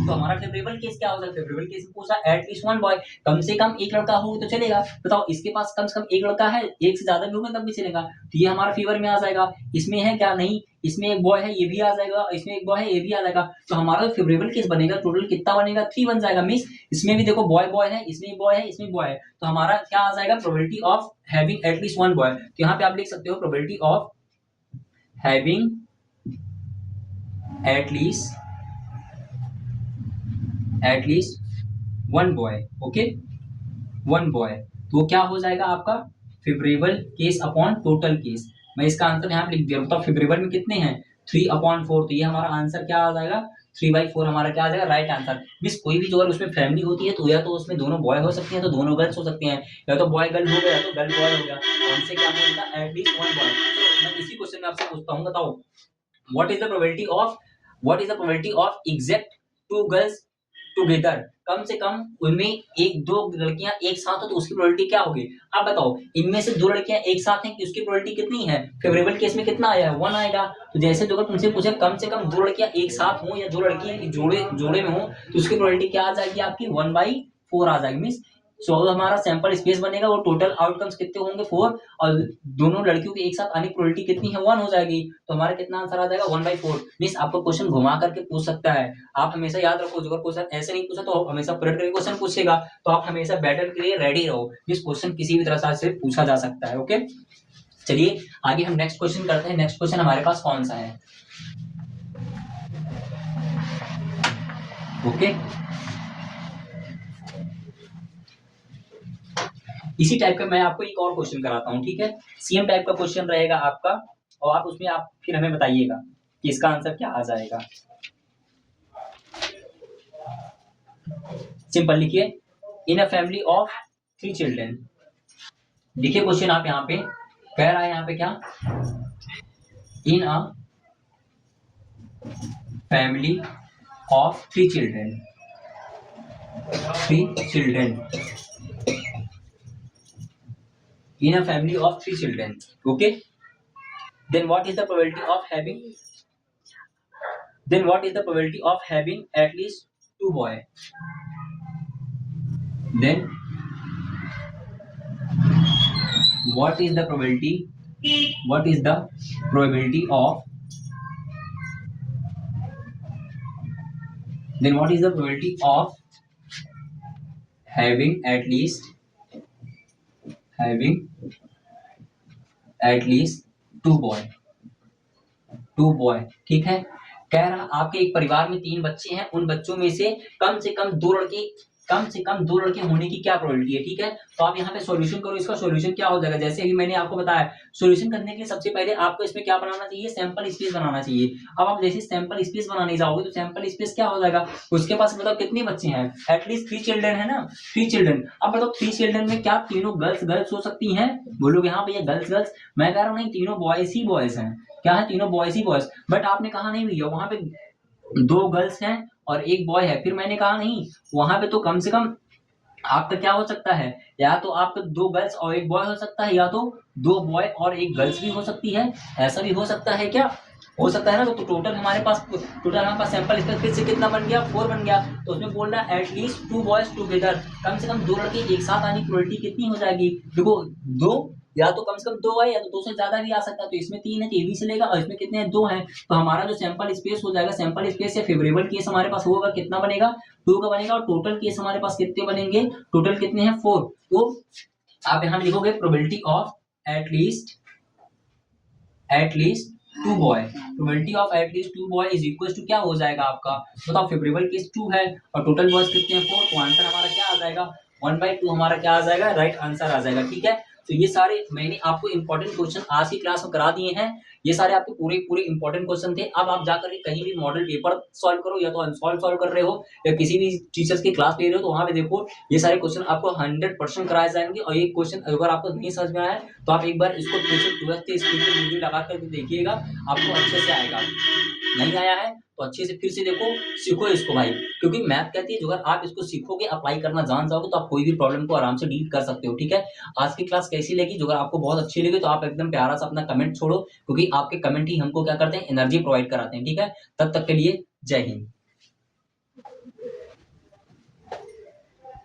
तो हमारा फेवरेबल केस क्या होगा, फेवरेबल केस में पूछा एटलीस्ट 1 बॉय, कम से कम एक लड़का हो तो चलेगा। बताओ इसके पास कम से कम एक लड़का है, एक से ज्यादा भी होगा तब भी चलेगा, तो ये हमारा फेवर में आ जाएगा। इसमें है क्या, नहीं, इसमें एक बॉय है ये भी आ जाएगा, इसमें एक बॉय है ये भी आ जाएगा। तो हमारा फेवरेबल केस बनेगा, टोटल कितना बनेगा, 3 बन जाएगा। मींस इसमें भी देखो बॉय बॉय है, इसमें बॉय है, इसमें बॉय है, तो हमारा क्या आ जाएगा, probability of having at least 1 boy. तो यहाँ पे आप लिख सकते हो probability of having at least 1 boy. Okay, 1 boy, तो वो क्या हो जाएगा आपका, favourable case upon total case. मैं इसका आंसर यहाँ पे लिख दिया। बताओ फेवरेबल में कितने हैं, 3/4, तो ये हमारा आंसर क्या आ जाएगा, 3/4 हमारा क्या आ जाएगा, राइट आंसर। मिस कोई भी जो अगर उसमें फैमिली होती है तो या तो उसमें दोनों बॉय हो सकते हैं, तो दोनों गर्ल्स हो सकते हैं, या तो बॉय गर्ल हो गया तो गर्ल बॉय हो गया। तो हमसे क्या बोलता, एटलीस्ट 1 बॉय। तो मैं इसी क्वेश्चन में आपसे पूछता हूँ, बताओ what is the probability of exact 2 girls together, कम से कम उनमें एक 2 लड़कियां एक साथ हो तो उसकी प्रोबेबिलिटी क्या होगी। आप बताओ इनमें से 2 लड़कियां एक साथ हैं कि उसकी प्रोबेबिलिटी कितनी है, फेवरेबल केस में कितना आया है, 1 आएगा। तो जैसे जो अगर तुमसे पूछे कम से कम 2 लड़कियां एक साथ हो या 2 लड़कियां जोड़े जोड़े में हो तो उसकी प्रोबेबिलिटी क्या आ जाएगी आपकी, 1/4 आ जाएगी। मींस सो हमारा सैंपल स्पेस बनेगा, वो टोटल आउटकम्स कितने होंगे, 4, और दोनों लड़कियों के एक साथ आने की प्रोबेबिलिटी कितनी है, 1 हो जाएगी। तो हमारा कितना आंसर आ जाएगा, 1/4। मींस आपको क्वेश्चन घुमा करके पूछ सकता है। आप हमेशा याद रखो, अगर क्वेश्चन ऐसे नहीं पूछा तो हमेशा पलट करके क्वेश्चन पूछेगा, तो आप हमेशा बैटल के लिए रेडी रहो। इस क्वेश्चन किसी भी तरह से पूछा जा सकता है। ओके, चलिए आगे हम नेक्स्ट क्वेश्चन करते हैं। नेक्स्ट क्वेश्चन हमारे पास कौन सा है, ओके, इसी टाइप का मैं आपको एक और क्वेश्चन कराता हूँ। ठीक है, सेम टाइप का क्वेश्चन रहेगा आपका, और आप उसमें आप फिर हमें बताइएगा कि इसका आंसर क्या आ जाएगा। सिंपल लिखिए, in a family of 3 children. लिखिए क्वेश्चन आप यहाँ पे, कह रहा है यहाँ पे क्या, इन a family of 3 children, 3 children, in a family of 3 children, okay, then what is the probability of having at least 2 boy, then what is the probability of then what is the probability of having at least two boy, ठीक है। कह रहा आपके एक परिवार में 3 बच्चे हैं, उन बच्चों में से कम से कम 2 लड़के होने की क्या प्रोबेबिलिटी है, ठीक है। तो आप यहाँ पे सॉल्यूशन करो, इसका सॉल्यूशन क्या हो जाएगा, जैसे अभी मैंने आपको बताया सॉल्यूशन करने के लिए सबसे पहले आपको इसमें क्या बनाना चाहिए, सैंपल स्पेस बनाना चाहिए। अब आप जैसे सैंपल स्पेस बनाने जाओगे तो सैंपल स्पेस क्या हो जाएगा, उसके पास मतलब कितने बच्चे हैं, एटलीस्ट 3 चिल्ड्रन है ना, 3 चिल्ड्रन। अब बताओ 3 चिल्ड्रन में क्या तीनों गर्ल्स हो सकती हैं, बोलोगे हाँ भैया गर्ल्स, मैं कह रहा हूँ नहीं, तीनों बॉयज ही बॉयज हैं, क्या है, तीनों बॉयज ही बॉयज। बट आपने कहा नहीं भैया वहां पे 2 गर्ल्स हैं और 1 बॉय है, फिर मैंने कहा नहीं, वहां पे तो कम से कम आपका क्या हो सकता है, या तो आपका 2 गर्ल्स और 1 बॉय हो सकता है, या तो 2 बॉय और 1 गर्ल्स भी हो सकती है, ऐसा भी हो सकता है क्या, हो सकता है ना। तो टोटल हमारे पास सैंपल स्पेस फिर से कितना बन गया, 4 बन गया। तो उसमें बोल रहा है एटलीस्ट 2 बॉयज टुगेदर, कम से कम 2 लड़के एक साथ आने की प्रोबेबिलिटी कितनी हो जाएगी, देखो 2, या तो कम से कम 2 है या तो 2 से ज्यादा भी आ सकता है। तो इसमें 3 है तो ये भी चलेगा, और इसमें कितने हैं, 2 हैं। तो हमारा जो सैंपल स्पेस हो जाएगा, सैंपल स्पेस या फेवरेबल केस हमारे पास होगा कितना बनेगा, 2 का बनेगा, और टोटल केस हमारे पास कितने बनेंगे, टोटल कितने हैं, 4। तो आप यहाँ लिखोगे probability of at least 2 boy, probability of at least 2 boy is equal to क्या हो जाएगा आपका, बताओ फेवरेबल केस 2 है और टोटल बॉयज कितने हैं, 4। तो आंसर हमारा क्या आ जाएगा, 1/2 हमारा क्या आ जाएगा, राइट आंसर आ जाएगा, ठीक है। तो ये सारे मैंने आपको इंपॉर्टेंट क्वेश्चन आज की क्लास में करा दिए हैं, ये सारे आपके पूरे इंपॉर्टेंट क्वेश्चन थे। अब आप जाकर के कहीं भी मॉडल पेपर सॉल्व करो, या तो अनसॉल्व सॉल्व कर रहे हो या किसी भी टीचर्स की क्लास ले रहे हो, तो वहां पे देखो ये सारे क्वेश्चन आपको 100% कराए जाएंगे। और ये क्वेश्चन अगर आपको नहीं समझ में आया तो आप एक बार इसको फिर से 12th के स्क्रीन पे वीडियो लगा करके देखिएगा, आपको अच्छे से आएगा। नहीं आया है तो अच्छे से फिर से देखो, सीखो इसको भाई, क्योंकि मैथ कहती है जो अगर आप इसको सीखोगे, अप्लाई करना जान जाओगे, तो आप कोई भी प्रॉब्लम को आराम से डील कर सकते हो, ठीक है। आज की क्लास कैसी लगी, जो अगर आपको बहुत अच्छी लगी तो आप एकदम प्यारा सा अपना कमेंट छोड़ो, क्योंकि आपके कमेंट ही हमको क्या करते हैं, एनर्जी प्रोवाइड कराते हैं, ठीक है। तब तक के लिए जय हिंद।